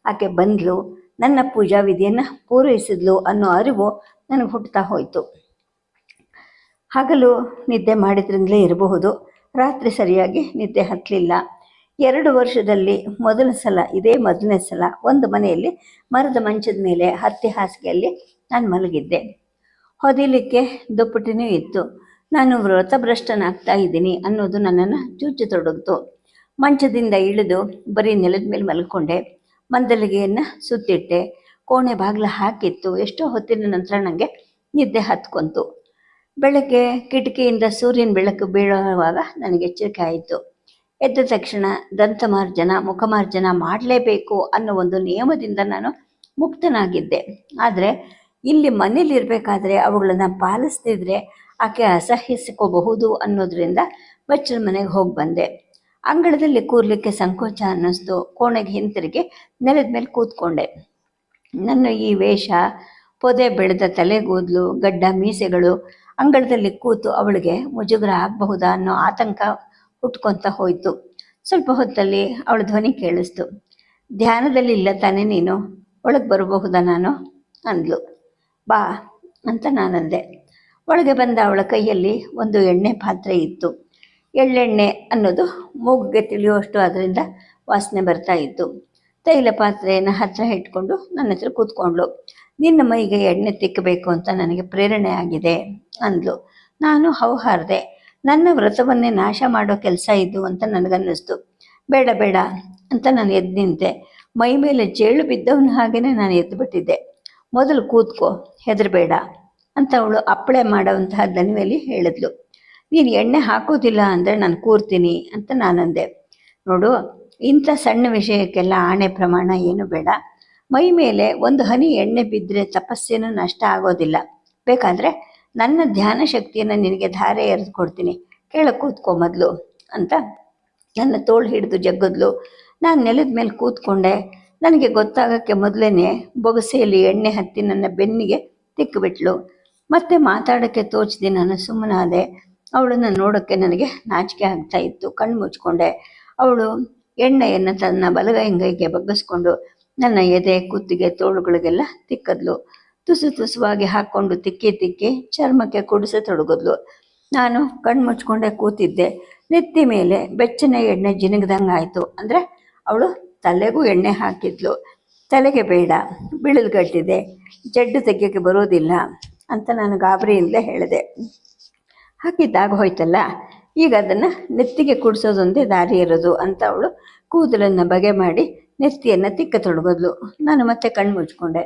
ಆಕೆ ಬಂದಳು. ನನ್ನ ಪೂಜಾ ವಿಧಿಯನ್ನು ಪೂರೈಸಿದ್ಲು ಅನ್ನೋ ಅರಿವು ನನಗೆ ಹುಟ್ಟುತ್ತಾ ಹೋಯಿತು. ಹಗಲು ನಿದ್ದೆ ಮಾಡಿದ್ರಿಂದಲೇ ಇರಬಹುದು, ರಾತ್ರಿ ಸರಿಯಾಗಿ ನಿದ್ದೆ ಹತ್ತಲಿಲ್ಲ. 2 ವರ್ಷದಲ್ಲಿ ಇದೇ ಮೊದಲನೇ ಸಲ ಒಂದು ಮನೆಯಲ್ಲಿ ಮರದ ಮಂಚದ ಮೇಲೆ ಹತ್ತಿ ಹಾಸಿಗೆಯಲ್ಲಿ ನಾನು ಮಲಗಿದ್ದೆ. ಹೊದಿಲಿಕ್ಕೆ ದುಪ್ಪಟಿನೂ ಇತ್ತು. ನಾನು ವ್ರತಭ್ರಷ್ಟನಾಗ್ತಾ ಇದ್ದೀನಿ ಅನ್ನೋದು ನನ್ನನ್ನು ಚುಚ್ಚತೊಡಗಿತು. ಮಂಚದಿಂದ ಇಳಿದು ಬರೀ ನೆಲದ ಮೇಲೆ ಮಲ್ಕೊಂಡೆ. ಮಂದಲಿಗೆಯನ್ನು ಸುತ್ತಿಟ್ಟೆ. ಕೋಣೆ ಬಾಗಿಲು ಹಾಕಿತ್ತು. ಎಷ್ಟೋ ಹೊತ್ತಿನ ನಂತರ ನನಗೆ ನಿದ್ದೆ ಹತ್ಕೊಂತು. ಬೆಳಗ್ಗೆ ಕಿಟಕಿಯಿಂದ ಸೂರ್ಯನ ಬೆಳಕು ಬೀಳುವಾಗ ನನಗೆ ಎಚ್ಚರಿಕೆ ಆಯಿತು. ಎದ್ದ ತಕ್ಷಣ ದಂತಮಾರ್ಜನ, ಮುಖಮಾರ್ಜನ ಮಾಡಲೇಬೇಕು ಅನ್ನೋ ಒಂದು ನಿಯಮದಿಂದ ನಾನು ಮುಕ್ತನಾಗಿದ್ದೆ. ಆದರೆ ಇಲ್ಲಿ ಮನೇಲಿರಬೇಕಾದ್ರೆ ಅವುಗಳನ್ನು ಪಾಲಿಸ್ತಿದ್ರೆ ಆಕೆ ಅಸಹ್ಯಿಸಿಕೋಬಹುದು ಅನ್ನೋದ್ರಿಂದ ಬಚ್ಚಲ ಮನೆಗೆ ಹೋಗಿ ಬಂದೆ. ಅಂಗಳದಲ್ಲಿ ಕೂರ್ಲಿಕ್ಕೆ ಸಂಕೋಚ ಅನ್ನಿಸ್ತು. ಕೋಣೆಗೆ ಹಿಂತಿರುಗಿ ನೆಲದ ಮೇಲೆ ಕೂತ್ಕೊಂಡೆ. ನನ್ನ ಈ ವೇಷ, ಪೊದೆ ಬೆಳೆದ ತಲೆಗೂದಲು, ಗಡ್ಡ ಮೀಸೆಗಳು ಅಂಗಳದಲ್ಲಿ ಕೂತು ಅವಳಿಗೆ ಮುಜುಗರ ಆಗಬಹುದಾ ಅನ್ನೋ ಆತಂಕ ಹುಟ್ಕೊತ ಹೋಯಿತು. ಸ್ವಲ್ಪ ಹೊತ್ತಲ್ಲಿ ಅವಳ ಧ್ವನಿ ಕೇಳಿಸ್ತು. ಧ್ಯಾನದಲ್ಲಿ ಇಲ್ಲ ತಾನೇ ನೀನು, ಒಳಗೆ ಬರಬಹುದಾ ನಾನು ಅಂದ್ಲು. ಬಾ ಅಂತ ನಾನಂದೆ. ಒಳಗೆ ಬಂದ ಅವಳ ಕೈಯಲ್ಲಿ ಒಂದು ಎಣ್ಣೆ ಪಾತ್ರೆ ಇತ್ತು. ಎಳ್ಳೆಣ್ಣೆ ಅನ್ನೋದು ಮೂಗಿಗೆ ತಿಳಿಯುವಷ್ಟು ಅದರಿಂದ ವಾಸನೆ ಬರ್ತಾ ಇತ್ತು. ತೈಲ ಪಾತ್ರೆಯನ್ನು ಹತ್ತಿರ ಇಟ್ಕೊಂಡು ನನ್ನ ಹತ್ರ ಕೂತ್ಕೊಂಡ್ಳು. ನಿನ್ನ ಮೈಗೆ ಎಣ್ಣೆ ತಿಕ್ಕಬೇಕು ಅಂತ ನನಗೆ ಪ್ರೇರಣೆ ಆಗಿದೆ ಅಂದ್ಲು. ನಾನು ಹೌಹಾರ್ದೆ. ನನ್ನ ವ್ರತವನ್ನೇ ನಾಶ ಮಾಡೋ ಕೆಲಸ ಇದ್ದು ಅಂತ ನನಗನ್ನಿಸ್ತು. ಬೇಡ ಬೇಡ ಅಂತ ನಾನು ಎದ್ದು ನಿಂತೆ. ಮೈ ಮೇಲೆ ಜೇಳು ಬಿದ್ದವನ ಹಾಗೆಯೇ ನಾನು ಎದ್ದುಬಿಟ್ಟಿದ್ದೆ. ಮೊದಲು ಕೂತ್ಕೋ, ಹೆದರಬೇಡ ಅಂತ ಅವಳು ಅಪ್ಪಳೆ ಮಾಡೋವಂತಹ ದನಿಯಲ್ಲಿ ಹೇಳಿದ್ಲು. ನೀನು ಎಣ್ಣೆ ಹಾಕೋದಿಲ್ಲ ಅಂದರೆ ನಾನು ಕೂರ್ತೀನಿ ಅಂತ ನಾನಂದೆ. ನೋಡು, ಇಂಥ ಸಣ್ಣ ವಿಷಯಕ್ಕೆಲ್ಲ ಆಣೆ ಪ್ರಮಾಣ ಏನು ಬೇಡ. ಮೈ ಮೇಲೆ ಒಂದು ಹನಿ ಎಣ್ಣೆ ಬಿದ್ದರೆ ತಪಸ್ಸೇನೂ ನಷ್ಟ ಆಗೋದಿಲ್ಲ. ಬೇಕಾದರೆ ನನ್ನ ಧ್ಯಾನ ಶಕ್ತಿಯನ್ನು ನಿನಗೆ ಧಾರೆ ಎರೆದು ಕೊಡ್ತೀನಿ, ಕೆಳಗೆ ಕೂತ್ಕೊ ಮೊದಲು ಅಂತ ನನ್ನ ತೋಳು ಹಿಡಿದು ಜಗ್ಗದ್ಲು. ನಾನು ನೆಲದ ಮೇಲೆ ಕೂತ್ಕೊಂಡೆ. ನನಗೆ ಗೊತ್ತಾಗೋಕ್ಕೆ ಮೊದಲೇ ಬೊಗಸೆಯಲ್ಲಿ ಎಣ್ಣೆ ಹತ್ತಿ ನನ್ನ ಬೆನ್ನಿಗೆ ತಿಕ್ಕಿಬಿಟ್ಲು. ಮತ್ತೆ ಮಾತಾಡೋಕ್ಕೆ ತೋಚದೆ ನಾನು ಸುಮ್ಮನಾದೆ. ಅವಳನ್ನು ನೋಡೋಕ್ಕೆ ನನಗೆ ನಾಚಿಕೆ ಆಗ್ತಾ ಇತ್ತು. ಕಣ್ಣು ಮುಚ್ಕೊಂಡೆ. ಅವಳು ಎಣ್ಣೆಯನ್ನು ತನ್ನ ಬಲಗೈಗೆ ಬಗ್ಗಿಸ್ಕೊಂಡು ನನ್ನ ಎದೆ, ಕುತ್ತಿಗೆ, ತೋಳುಗಳಿಗೆಲ್ಲ ತಿಕ್ಕದ್ಲು. ತುಸು ತುಸುವಾಗಿ ಹಾಕ್ಕೊಂಡು ತಿಕ್ಕಿ ಚರ್ಮಕ್ಕೆ ಕುಡಿಸತೊಡಗಿದ್ಲು. ನಾನು ಕಣ್ಣು ಮುಚ್ಕೊಂಡೆ ಕೂತಿದ್ದೆ. ನೆತ್ತಿ ಮೇಲೆ ಬೆಚ್ಚನೆ ಎಣ್ಣೆ ಜಿನಗ್ದಂಗೆ ಆಯಿತು. ಅಂದರೆ ಅವಳು ತಲೆಗೂ ಎಣ್ಣೆ ಹಾಕಿದ್ಲು. ತಲೆಗೆ ಬೇಡ, ಬಿಳಿಲ್ಗಟ್ಟಿದೆ, ಜಡ್ಡು ತೆಗೆಯೋಕ್ಕೆ ಬರೋದಿಲ್ಲ ಅಂತ ನಾನು ಗಾಬರಿಯಿಂದಲೇ ಹೇಳಿದೆ. ಹಾಕಿದ್ದಾಗ ಹೋಯ್ತಲ್ಲ, ಈಗ ಅದನ್ನು ನೆತ್ತಿಗೆ ಕುಡಿಸೋದೊಂದೇ ದಾರಿ ಇರೋದು ಅಂತ ಅವಳು ಕೂದಲನ್ನು ಬಗೆ ಮಾಡಿ ನೆತ್ತಿಯನ್ನು ತಿಕ್ಕತೊಡಗಿದ್ಲು. ನಾನು ಮತ್ತೆ ಕಣ್ಣು ಮುಚ್ಕೊಂಡೆ.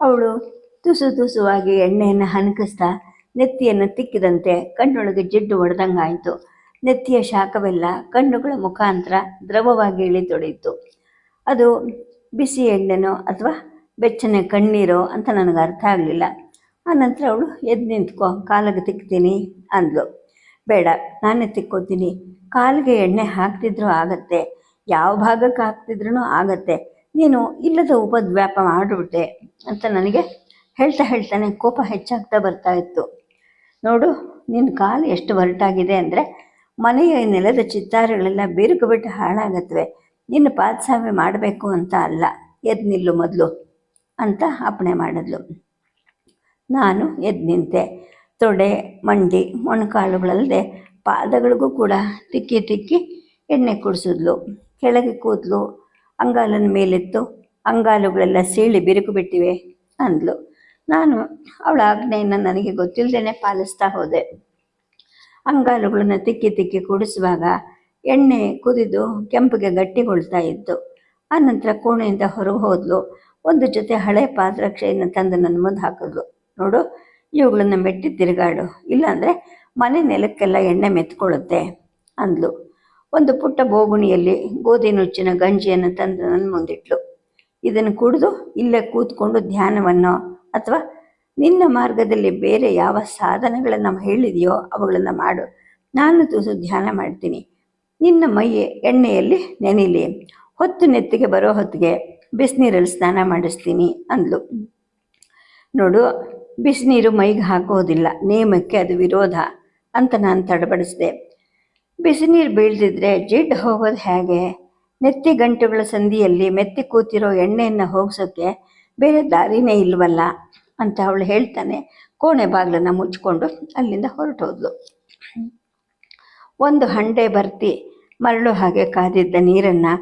ಅವಳು ತುಸು ತುಸುವಾಗಿ ಎಣ್ಣೆಯನ್ನು ಹನಕಿಸ್ತಾ ನೆತ್ತಿಯನ್ನು ತಿಕ್ಕಿದಂತೆ ಕಣ್ಣೊಳಗೆ ಜಿಡ್ಡು ಒಡೆದಂಗಾಯಿತು. ನೆತ್ತಿಯ ಶಾಖವೆಲ್ಲ ಕಣ್ಣುಗಳ ಮುಖಾಂತರ ದ್ರವವಾಗಿ ಇಳಿತೊಡೀತು. ಅದು ಬಿಸಿ ಎಣ್ಣೆನೋ ಅಥವಾ ಬೆಚ್ಚನೆ ಕಣ್ಣೀರೋ ಅಂತ ನನಗೆ ಅರ್ಥ ಆಗಲಿಲ್ಲ. ಆನಂತರ ಅವಳು ಎದ್ದು ನಿಂತ್ಕೊ, ಕಾಲಿಗೆ ತಿಕ್ತೀನಿ ಅಂದ್ಲು. ಬೇಡ, ನಾನೇ ತಿಕ್ಕೋತೀನಿ. ಕಾಲಿಗೆ ಎಣ್ಣೆ ಹಾಕ್ತಿದ್ರೂ ಆಗತ್ತೆ, ಯಾವ ಭಾಗಕ್ಕೆ ಹಾಕ್ತಿದ್ರೂ ಆಗತ್ತೆ. ನೀನು ಇಲ್ಲದ ಉಪದ್ವ್ಯಾಪ ಮಾಡಿಬಿಟ್ಟೆ ಅಂತ ನನಗೆ ಹೇಳ್ತಾನೆ ಕೋಪ ಹೆಚ್ಚಾಗ್ತಾ ಬರ್ತಾ ಇತ್ತು. ನೋಡು, ನಿನ್ನ ಕಾಲು ಎಷ್ಟು ಹೊರಟಾಗಿದೆ ಅಂದರೆ ಮನೆಯ ನೆಲದ ಚಿತ್ತಾರಗಳೆಲ್ಲ ಬಿರುಕು ಬಿಟ್ಟು ಹಾಳಾಗತ್ವೆ. ನಿನ್ನ ಪಾದಸಾವೆ ಮಾಡಬೇಕು ಅಂತ ಅಲ್ಲ, ಎದ್ದು ನಿಲ್ಲು ಮೊದಲು ಅಂತ ಅಪ್ಪಣೆ ಮಾಡಿದ್ಲು. ನಾನು ಎದ್ದು ನಿಂತೆ. ತೊಡೆ, ಮಂಡಿ, ಮೊಣಕಾಲುಗಳಲ್ಲದೆ ಪಾದಗಳಿಗೂ ಕೂಡ ತಿಕ್ಕಿ ಎಣ್ಣೆ ಕುಡಿಸಿದ್ಲು. ಕೆಳಗೆ ಕೂದಲು ಅಂಗಾಲನ ಮೇಲೆತ್ತು. ಅಂಗಾಲುಗಳೆಲ್ಲ ಸೀಳಿ ಬಿರುಕು ಬಿಟ್ಟಿವೆ ಅಂದ್ಲು. ನಾನು ಅವಳ ಆಜ್ಞೆಯನ್ನು ನನಗೆ ಗೊತ್ತಿಲ್ಲದೇ ಪಾಲಿಸ್ತಾ ಹೋದೆ. ಅಂಗಾಲುಗಳನ್ನು ತಿಕ್ಕಿ ಕುಡಿಸುವಾಗ ಎಣ್ಣೆ ಕುದಿದು ಕೆಂಪಿಗೆ ಗಟ್ಟಿಗೊಳ್ತಾ ಇತ್ತು. ಆನಂತರ ಕೋಣೆಯಿಂದ ಹೊರಗೆ ಹೋದ್ಲು. ಒಂದು ಜೊತೆ ಹಳೆ ಪಾದರಕ್ಷೆಯನ್ನು ತಂದು ನನ್ನ ಮುಂದೆ ಹಾಕಿದ್ಲು. ನೋಡು, ಇವುಗಳನ್ನು ಮೆಟ್ಟಿ ತಿರುಗಾಡು, ಇಲ್ಲಾಂದರೆ ಮನೆ ನೆಲಕ್ಕೆಲ್ಲ ಎಣ್ಣೆ ಮೆತ್ಕೊಳ್ಳುತ್ತೆ ಅಂದ್ಲು. ಒಂದು ಪುಟ್ಟ ಬೋಗುಣಿಯಲ್ಲಿ ಗೋಧಿ ನುಚ್ಚಿನ ಗಂಜಿಯನ್ನು ತಂದು ನನ್ನ ಮುಂದಿಟ್ಲು. ಇದನ್ನು ಕುಡಿದು ಇಲ್ಲೇ ಕೂತ್ಕೊಂಡು ಧ್ಯಾನವನ್ನು ಅಥವಾ ನಿನ್ನ ಮಾರ್ಗದಲ್ಲಿ ಬೇರೆ ಯಾವ ಸಾಧನೆಗಳನ್ನು ಹೇಳಿದೆಯೋ ಅವುಗಳನ್ನು ಮಾಡು. ನಾನು ತುಸು ಧ್ಯಾನ ಮಾಡ್ತೀನಿ. ನಿನ್ನ ಮೈ ಎಣ್ಣೆಯಲ್ಲಿ ನೆನೆಯಲಿ. ಹೊತ್ತು ನೆತ್ತಿಗೆ ಬರೋ ಹೊತ್ತಿಗೆ ಬಿಸಿನೀರಲ್ಲಿ ಸ್ನಾನ ಮಾಡಿಸ್ತೀನಿ ಅಂದ್ಲು. ನೋಡು, ಬಿಸಿನೀರು ಮೈಗೆ ಹಾಕೋದಿಲ್ಲ, ನೇಮಕ್ಕೆ ಅದು ವಿರೋಧ ಅಂತ ನಾನು ತಡಬಡಿಸಿದೆ. ಬಿಸಿನೀರು ಬೀಳ್ದಿದ್ರೆ ಜಿಡ್ಡು ಹೋಗೋದು ಹೇಗೆ? ನೆತ್ತಿ ಗಂಟುಗಳ ಸಂದಿಯಲ್ಲಿ ಮೆತ್ತಿ ಕೂತಿರೋ ಎಣ್ಣೆಯನ್ನು ಹೋಗ್ಸೋಕ್ಕೆ ಬೇರೆ ದಾರಿನೇ ಇಲ್ವಲ್ಲ ಅಂತ ಅವಳು ಹೇಳ್ತಾನೆ ಕೋಣೆ ಬಾಗಿಲನ್ನು ಮುಚ್ಕೊಂಡು ಅಲ್ಲಿಂದ ಹೊರಟೋದ್ಲು. ಒಂದು ಹಂಡೆ ಬರ್ತಿ ಮರಳು ಹಾಗೆ ಕಾದಿದ್ದ ನೀರನ್ನು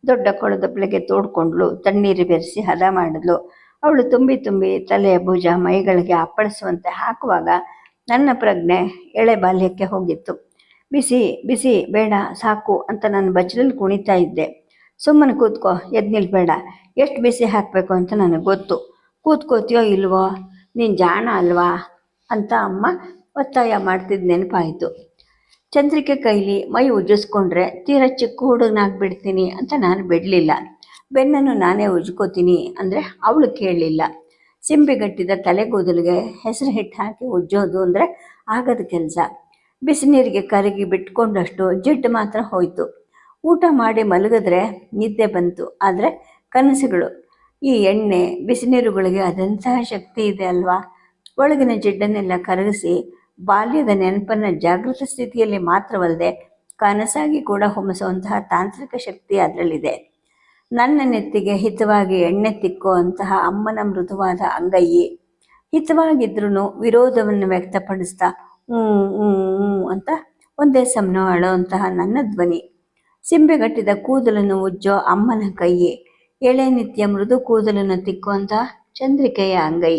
ದೊಡ್ಡ ಕೊಳದೊಬ್ಬಳಿಗೆ ತೋಡ್ಕೊಂಡ್ಲು. ತಣ್ಣೀರು ಬೆರೆಸಿ ಹದ ಮಾಡಿದ್ಲು. ಅವಳು ತುಂಬಿ ತುಂಬಿ ತಲೆ ಭುಜ ಮೈಗಳಿಗೆ ಅಪ್ಪಳಿಸುವಂತೆ ಹಾಕುವಾಗ ನನ್ನ ಪ್ರಜ್ಞೆ ಎಳೆ ಬಾಲ್ಯಕ್ಕೆ ಹೋಗಿತ್ತು. ಬಿಸಿ ಬಿಸಿ ಬೇಡ ಸಾಕು ಅಂತ ನಾನು ಬಚ್ಚಲಲ್ಲಿ ಕುಣಿತಾ ಇದ್ದೆ. ಸುಮ್ಮನೆ ಕೂತ್ಕೋ, ಎದ್ದು ನಿಲ್ಬೇಡ, ಎಷ್ಟು ಬಿಸಿ ಹಾಕಬೇಕು ಅಂತ ನನಗೆ ಗೊತ್ತು, ಕೂತ್ಕೋತೀಯೋ ಇಲ್ವೋ, ನೀನು ಜಾಣ ಅಲ್ವಾ ಅಂತ ಅಮ್ಮ ಒತ್ತಾಯ ಮಾಡ್ತಿದ್ದ ನೆನಪಾಯಿತು. ಚಂದ್ರಿಕೆ ಕೈಲಿ ಮೈ ಉಜ್ಜಿಸ್ಕೊಂಡ್ರೆ ತೀರಾ ಚಿಕ್ಕ ಹುಡುಗನಾಗ್ಬಿಡ್ತೀನಿ ಅಂತ ನಾನು ಬಿಡಲಿಲ್ಲ. ಬೆನ್ನನ್ನು ನಾನೇ ಉಜ್ಕೋತೀನಿ ಅಂದರೆ ಅವಳು ಕೇಳಲಿಲ್ಲ. ಸಿಂಬಿಗಟ್ಟಿದ ತಲೆಗೂದಲಿಗೆ ಹೆಸರು ಹಿಟ್ಟು ಹಾಕಿ ಉಜ್ಜೋದು ಅಂದರೆ ಆಗದ ಕೆಲಸ. ಬಿಸಿನೀರಿಗೆ ಕರಗಿ ಬಿಟ್ಕೊಂಡಷ್ಟು ಜಿಡ್ಡು ಮಾತ್ರ ಹೋಯಿತು. ಊಟ ಮಾಡಿ ಮಲಗಿದ್ರೆ ನಿದ್ದೆ ಬಂತು. ಆದರೆ ಕನಸುಗಳು, ಈ ಎಣ್ಣೆ ಬಿಸಿನೀರುಗಳಿಗೆ ಅದೆಂತಹ ಶಕ್ತಿ ಇದೆ ಅಲ್ವಾ. ಒಳಗಿನ ಜಿಡ್ಡನ್ನೆಲ್ಲ ಕರಗಿಸಿ ಬಾಲ್ಯದ ನೆನಪನ್ನು ಜಾಗೃತ ಸ್ಥಿತಿಯಲ್ಲಿ ಮಾತ್ರವಲ್ಲದೆ ಕನಸಾಗಿ ಕೂಡ ಹೊಮ್ಮಿಸುವಂತಹ ತಾಂತ್ರಿಕ ಶಕ್ತಿ ಅದರಲ್ಲಿದೆ. ನನ್ನ ನೆತ್ತಿಗೆ ಹಿತವಾಗಿ ಎಣ್ಣೆ ತಿಕ್ಕುವಂತಹ ಅಮ್ಮನ ಮೃದುವಾದ ಅಂಗೈಯಿ, ಹಿತವಾಗಿದ್ರೂ ವಿರೋಧವನ್ನು ವ್ಯಕ್ತಪಡಿಸ್ತಾ ಅಂತ ಒಂದೇ ಸಮನ ಅಳುವಂತಹ ನನ್ನ ಧ್ವನಿ, ಸಿಂಬೆಗಟ್ಟಿದ ಕೂದಲನ್ನು ಉಜ್ಜೋ ಅಮ್ಮನ ಕೈಯಿ, ಎಳೆ ನಿತ್ಯ ಮೃದು ಕೂದಲನ್ನು ತಿಕ್ಕುವಂತಹ ಚಂದ್ರಿಕೆಯ ಅಂಗೈ,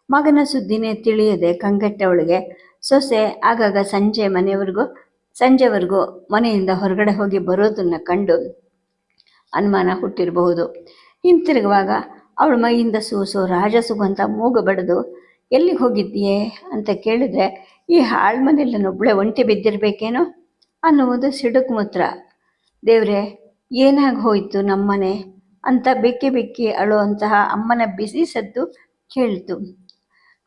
ಮಗನ ಸುದ್ದಿನೇ ತಿಳಿಯದೆ ಕಂಗೆಟ್ಟವಳಿಗೆ ಸೊಸೆ ಆಗಾಗ ಸಂಜೆವರೆಗೂ ಮನೆಯಿಂದ ಹೊರಗಡೆ ಹೋಗಿ ಬರೋದನ್ನು ಕಂಡು ಅನುಮಾನ ಹುಟ್ಟಿರಬಹುದು. ಹಿಂತಿರುಗುವಾಗ ಅವಳ ಮೈಯಿಂದ ಸೂಸೋ ರಾಜಸುಗಂತ ಮೂಗು ಬಡಿದು ಎಲ್ಲಿಗೆ ಹೋಗಿದ್ದೀಯೇ ಅಂತ ಕೇಳಿದ್ರೆ ಈ ಹಾಳು ಮನೆಯಲ್ಲೊಬ್ಬಳೆ ಒಂಟಿ ಬಿದ್ದಿರಬೇಕೇನೋ ಅನ್ನುವುದು ಸಿಡುಕು ಮಾತ್ರ. ದೇವ್ರೆ, ಏನಾಗಿ ಹೋಯಿತು ನಮ್ಮನೆ ಅಂತ ಬೆಕ್ಕಿ ಬೆಕ್ಕಿ ಅಳುವಂತಹ ಅಮ್ಮನ ಬಿಸಿ ಸದ್ದು ಕೇಳಿತು.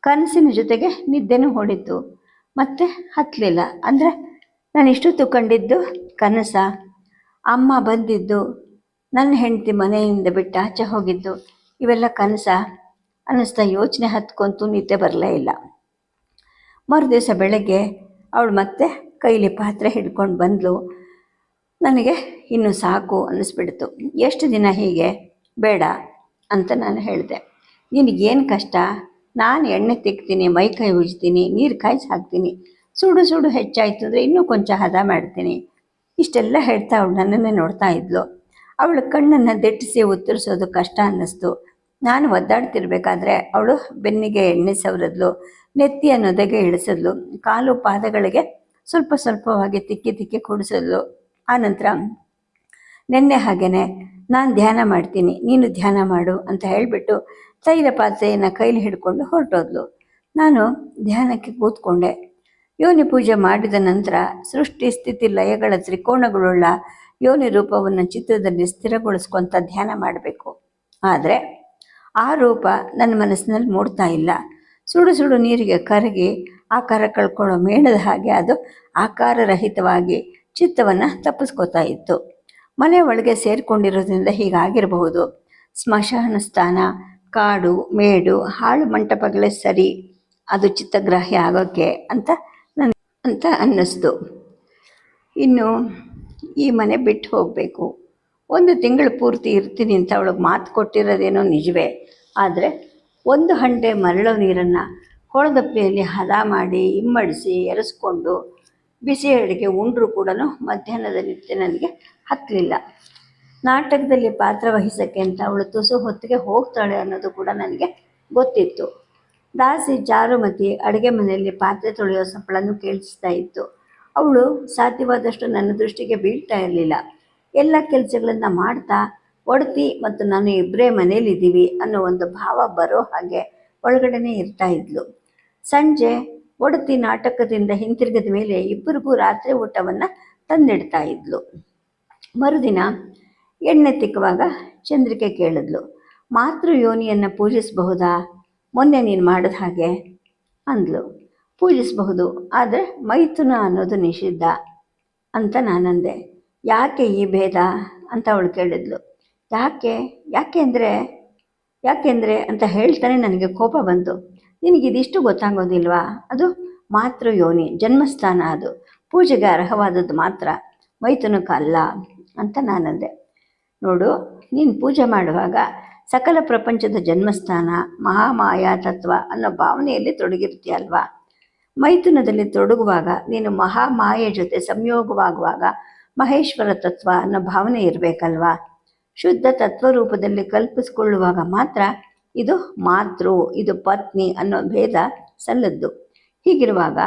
ಕನಸಿನ ಜೊತೆಗೆ ನಿದ್ದೆನೂ ಹೊಡಿತು. ಮತ್ತೆ ಹತ್ತಲಿಲ್ಲ. ಅಂದರೆ ನಾನು ಇಷ್ಟೊತ್ತು ಕಂಡಿದ್ದು ಕನಸ, ಅಮ್ಮ ಬಂದಿದ್ದು, ನನ್ನ ಹೆಂಡತಿ ಮನೆಯಿಂದ ಬಿಟ್ಟು ಆಚೆ ಹೋಗಿದ್ದು, ಇವೆಲ್ಲ ಕನಸ ಅನ್ನಿಸ್ತಾ ಯೋಚನೆ ಹತ್ಕೊಂತು ನಿದ್ದೆ ಬರಲೇ ಇಲ್ಲ. ಮರುದಿವಸ ಬೆಳಗ್ಗೆ ಅವಳು ಮತ್ತೆ ಕೈಲಿ ಪಾತ್ರೆ ಹಿಡ್ಕೊಂಡು ಬಂದಳು. ನನಗೆ ಇನ್ನು ಸಾಕು ಅನ್ನಿಸ್ಬಿಡ್ತು. ಎಷ್ಟು ದಿನ ಹೀಗೆ? ಬೇಡ ಅಂತ ನಾನು ಹೇಳಿದೆ. ನಿನಗೇನು ಕಷ್ಟ? ನಾನು ಎಣ್ಣೆ ತಿಕ್ತೀನಿ, ಮೈ ಕೈ ಉಜ್ತೀನಿ, ನೀರು ಕಾಯಿಸಿ ಹಾಕ್ತೀನಿ, ಸುಡು ಹೆಚ್ಚಾಯಿತು ಅಂದರೆ ಇನ್ನೂ ಕೊಂಚ ಹದ ಮಾಡ್ತೀನಿ. ಇಷ್ಟೆಲ್ಲ ಹೇಳ್ತಾ ಅವಳು ನನ್ನನ್ನೇ ನೋಡ್ತಾ ಇದ್ಲು. ಅವಳ ಕಣ್ಣನ್ನು ದೆಟ್ಟಿಸಿ ಉತ್ತರಿಸೋದು ಕಷ್ಟ ಅನ್ನಿಸ್ತು. ನಾನು ಒದ್ದಾಡ್ತಿರ್ಬೇಕಾದ್ರೆ ಅವಳು ಬೆನ್ನಿಗೆ ಎಣ್ಣೆ ಸವರಿದ್ಲು, ನೆತ್ತಿಯ ನೊದೆಗೆ ಇಳಿಸಿದ್ಲು, ಕಾಲು ಪಾದಗಳಿಗೆ ಸ್ವಲ್ಪವಾಗಿ ತಿಕ್ಕಿ ಕುಡಿಸಿದ್ಲು. ಆನಂತರ ನೆನ್ನೆ ಹಾಗೇನೆ ನಾನು ಧ್ಯಾನ ಮಾಡ್ತೀನಿ, ನೀನು ಧ್ಯಾನ ಮಾಡು ಅಂತ ಹೇಳಿಬಿಟ್ಟು ತೈಲ ಪಾತ್ರೆಯನ್ನು ಕೈಲಿ ಹಿಡ್ಕೊಂಡು ಹೊರಟೋದ್ಲು. ನಾನು ಧ್ಯಾನಕ್ಕೆ ಕೂತ್ಕೊಂಡೆ. ಯೋನಿ ಪೂಜೆ ಮಾಡಿದ ನಂತರ ಸೃಷ್ಟಿ ಸ್ಥಿತಿ ಲಯಗಳ ತ್ರಿಕೋಣಗಳುಳ್ಳ ಯೋನಿ ರೂಪವನ್ನು ಚಿತ್ರದಲ್ಲಿ ಸ್ಥಿರಗೊಳಿಸ್ಕೊಂತ ಧ್ಯಾನ ಮಾಡಬೇಕು. ಆದರೆ ಆ ರೂಪ ನನ್ನ ಮನಸ್ಸಿನಲ್ಲಿ ಮೂಡ್ತಾ ಇಲ್ಲ. ಸುಡು ನೀರಿಗೆ ಕರಗಿ ಆಕಾರ ಕಳ್ಕೊಳ್ಳೋ ಮೇಣದ ಹಾಗೆ ಅದು ಆಕಾರರಹಿತವಾಗಿ ಚಿತ್ತವನ್ನು ತಪ್ಪಿಸ್ಕೋತಾ ಇತ್ತು. ಮನೆ ಒಳಗೆ ಸೇರಿಕೊಂಡಿರೋದ್ರಿಂದ ಹೀಗಾಗಿರಬಹುದು. ಸ್ಮಶಾನ ಸ್ಥಾನ, ಕಾಡು, ಮೇಡು, ಹಾಳು ಮಂಟಪಗಳೇ ಸರಿ ಅದು ಚಿತ್ತಗ್ರಾಹ್ಯ ಆಗೋಕ್ಕೆ ಅಂತ ಅನ್ನಿಸ್ತು. ಇನ್ನು ಈ ಮನೆ ಬಿಟ್ಟು ಹೋಗಬೇಕು. 1 ತಿಂಗಳು ಪೂರ್ತಿ ಇರ್ತೀನಿ ಅಂತ ಅವಳಿಗೆ ಮಾತು ಕೊಟ್ಟಿರೋದೇನೋ ನಿಜವೇ. ಆದರೆ 1 ಹಂಡೆ ಮರಳು ನೀರನ್ನು ಕೊಳದಪ್ಪಿಯಲ್ಲಿ ಹದ ಮಾಡಿ ಇಮ್ಮಡಿಸಿ ಎರೆಸ್ಕೊಂಡು ಬಿಸಿ ಅಡುಗೆ ಉಂಡ್ರೂ ಕೂಡ ಮಧ್ಯಾಹ್ನದ ನಿತ್ಯ ನನಗೆ ಹತ್ತಲಿಲ್ಲ. ನಾಟಕದಲ್ಲಿ ಪಾತ್ರ ವಹಿಸೋಕ್ಕೆ ಅಂತ ಅವಳು ತುಸು ಹೊತ್ತಿಗೆ ಹೋಗ್ತಾಳೆ ಅನ್ನೋದು ಕೂಡ ನನಗೆ ಗೊತ್ತಿತ್ತು. ದಾಸಿ ಚಾರುಮತಿ ಅಡುಗೆ ಮನೆಯಲ್ಲಿ ಪಾತ್ರೆ ತೊಳೆಯೋ ಸಪ್ಪಳನ್ನು ಕೇಳಿಸ್ತಾ ಇತ್ತು. ಅವಳು ಸಾಧ್ಯವಾದಷ್ಟು ನನ್ನ ದೃಷ್ಟಿಗೆ ಬೀಳ್ತಾ ಇರಲಿಲ್ಲ. ಎಲ್ಲ ಕೆಲಸಗಳನ್ನು ಮಾಡ್ತಾ ಒಡತಿ ಮತ್ತು ನಾನು ಇಬ್ಬರೇ ಮನೇಲಿದ್ದೀವಿ ಅನ್ನೋ ಒಂದು ಭಾವ ಬರೋ ಹಾಗೆ ಒಳಗಡೆನೇ ಇರ್ತಾ ಇದ್ಲು. ಸಂಜೆ ಒಡತಿ ನಾಟಕದಿಂದ ಹಿಂತಿರುಗಿದ ಮೇಲೆ ಇಬ್ಬರಿಗೂ ರಾತ್ರಿ ಊಟವನ್ನು ತಂದಿಡ್ತಾ ಇದ್ಲು. ಮರುದಿನ ಎಣ್ಣೆ ತಿಕ್ಕುವಾಗ ಚಂದ್ರಿಕೆ ಕೇಳಿದ್ಲು, ಮಾತೃ ಯೋನಿಯನ್ನು ಪೂಜಿಸಬಹುದಾ? ಮೊನ್ನೆ ನೀನು ಮಾಡಿದ ಹಾಗೆ ಅಂದ್ಲು. ಪೂಜಿಸಬಹುದು, ಆದರೆ ಮೈಥುನ ಅನ್ನೋದು ನಿಷಿದ್ಧ ಅಂತ ನಾನಂದೆ. ಯಾಕೆ ಈ ಭೇದ ಅಂತ ಅವಳು ಕೇಳಿದ್ಲು. ಯಾಕೆಂದರೆ ಅಂತ ಹೇಳ್ತಾನೆ ನನಗೆ ಕೋಪ ಬಂತು. ನಿನಗಿದಿಷ್ಟು ಗೊತ್ತಾಗೋದಿಲ್ವಾ? ಅದು ಮಾತೃ ಯೋನಿ, ಜನ್ಮಸ್ಥಾನ, ಅದು ಪೂಜೆಗೆ ಅರ್ಹವಾದದ್ದು ಮಾತ್ರ, ಮೈಥುನಕ್ಕಲ್ಲ ಅಂತ ನಾನಂದೆ. ನೋಡು, ನೀನು ಪೂಜೆ ಮಾಡುವಾಗ ಸಕಲ ಪ್ರಪಂಚದ ಜನ್ಮಸ್ಥಾನ, ಮಹಾಮಾಯಾ ತತ್ವ ಅನ್ನೋ ಭಾವನೆಯಲ್ಲಿ ತೊಡಗಿರ್ತೀಯಲ್ವಾ. ಮೈಥುನದಲ್ಲಿ ತೊಡಗುವಾಗ ನೀನು ಮಹಾಮಾಯೆ ಜೊತೆ ಸಂಯೋಗವಾಗುವಾಗ ಮಹೇಶ್ವರ ತತ್ವ ಅನ್ನೋ ಭಾವನೆ ಇರಬೇಕಲ್ವಾ. ಶುದ್ಧ ತತ್ವರೂಪದಲ್ಲಿ ಕಲ್ಪಿಸಿಕೊಳ್ಳುವಾಗ ಮಾತ್ರ ಇದು ಮಾತೃ, ಇದು ಪತ್ನಿ ಅನ್ನೋ ಭೇದ ಸಲ್ಲದ್ದು. ಹೀಗಿರುವಾಗ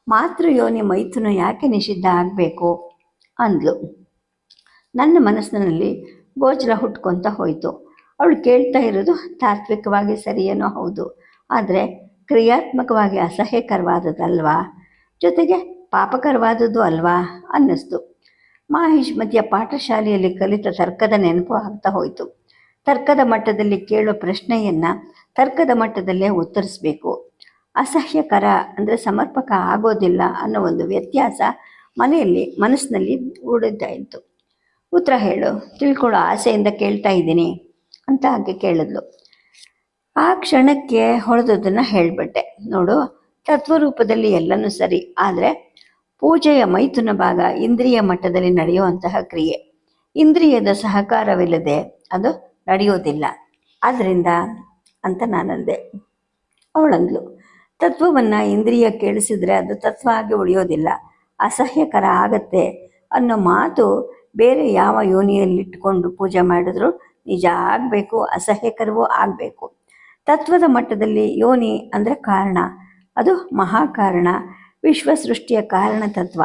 ಮಾತೃಯೋನಿ ಮೈಥುನ ಯಾಕೆ ನಿಷಿದ್ಧ ಆಗಬೇಕು ಅಂದ್ಲು. ನನ್ನ ಮನಸ್ಸಿನಲ್ಲಿ ಗೋಚರ ಹುಟ್ಕೊತ ಹೋಯಿತು. ಅವಳು ಕೇಳ್ತಾ ಇರೋದು ತಾತ್ವಿಕವಾಗಿ ಸರಿಯೇನೋ ಹೌದು, ಆದರೆ ಕ್ರಿಯಾತ್ಮಕವಾಗಿ ಅಸಹ್ಯಕರವಾದದ್ದಲ್ವಾ, ಜೊತೆಗೆ ಪಾಪಕರವಾದದ್ದು ಅಲ್ವಾ ಅನ್ನಿಸ್ತು. ಮಾಹಿಷ್ಮತಿಯ ಪಾಠಶಾಲೆಯಲ್ಲಿ ಕಲಿತ ತರ್ಕದ ನೆನಪು ಆಗ್ತಾ ಹೋಯಿತು. ತರ್ಕದ ಮಟ್ಟದಲ್ಲಿ ಕೇಳೋ ಪ್ರಶ್ನೆಯನ್ನು ತರ್ಕದ ಮಟ್ಟದಲ್ಲೇ ಉತ್ತರಿಸಬೇಕು. ಅಸಹ್ಯಕರ ಅಂದರೆ ಸಮರ್ಪಕ ಆಗೋದಿಲ್ಲ ಅನ್ನೋ ಒಂದು ವ್ಯತ್ಯಾಸ ಮನಸ್ಸಿನಲ್ಲಿ ಉಳಿತಾ ಇತ್ತು. ಉತ್ತರ ಹೇಳು, ತಿಳ್ಕೊಳ್ಳೋ ಆಸೆಯಿಂದ ಕೇಳ್ತಾ ಇದ್ದೀನಿ ಅಂತ ಆಕೆ ಕೇಳಿದ್ಲು. ಆ ಕ್ಷಣಕ್ಕೆ ಹೊಳೆದದನ್ನು ಹೇಳಿಬಿಟ್ಟೆ. ನೋಡು, ತತ್ವರೂಪದಲ್ಲಿ ಎಲ್ಲನೂ ಸರಿ, ಆದರೆ ಪೂಜೆಯ ಮೈಥುನ ಭಾಗ ಇಂದ್ರಿಯ ಮಟ್ಟದಲ್ಲಿ ನಡೆಯುವಂತಹ ಕ್ರಿಯೆ. ಇಂದ್ರಿಯದ ಸಹಕಾರವಿಲ್ಲದೆ ಅದು ನಡೆಯೋದಿಲ್ಲ. ಆದ್ದರಿಂದ ಅಂತ ನಾನಂದೆ. ಅವಳಂದ್ಲು, ತತ್ವವನ್ನು ಇಂದ್ರಿಯ ಕೇಳಿಸಿದ್ರೆ ಅದು ತತ್ವ ಆಗಿ ಉಳಿಯೋದಿಲ್ಲ, ಅಸಹ್ಯಕರ ಆಗತ್ತೆ ಅನ್ನೋ ಮಾತು ಬೇರೆ ಯಾವ ಯೋನಿಯಲ್ಲಿಟ್ಕೊಂಡು ಪೂಜೆ ಮಾಡಿದ್ರು ನಿಜ ಆಗಬೇಕು, ಅಸಹ್ಯಕರವೂ ಆಗಬೇಕು. ತತ್ವದ ಮಟ್ಟದಲ್ಲಿ ಯೋನಿ ಅಂದರೆ ಕಾರಣ, ಅದು ಮಹಾಕಾರಣ, ವಿಶ್ವ ಸೃಷ್ಟಿಯ ಕಾರಣ ತತ್ವ.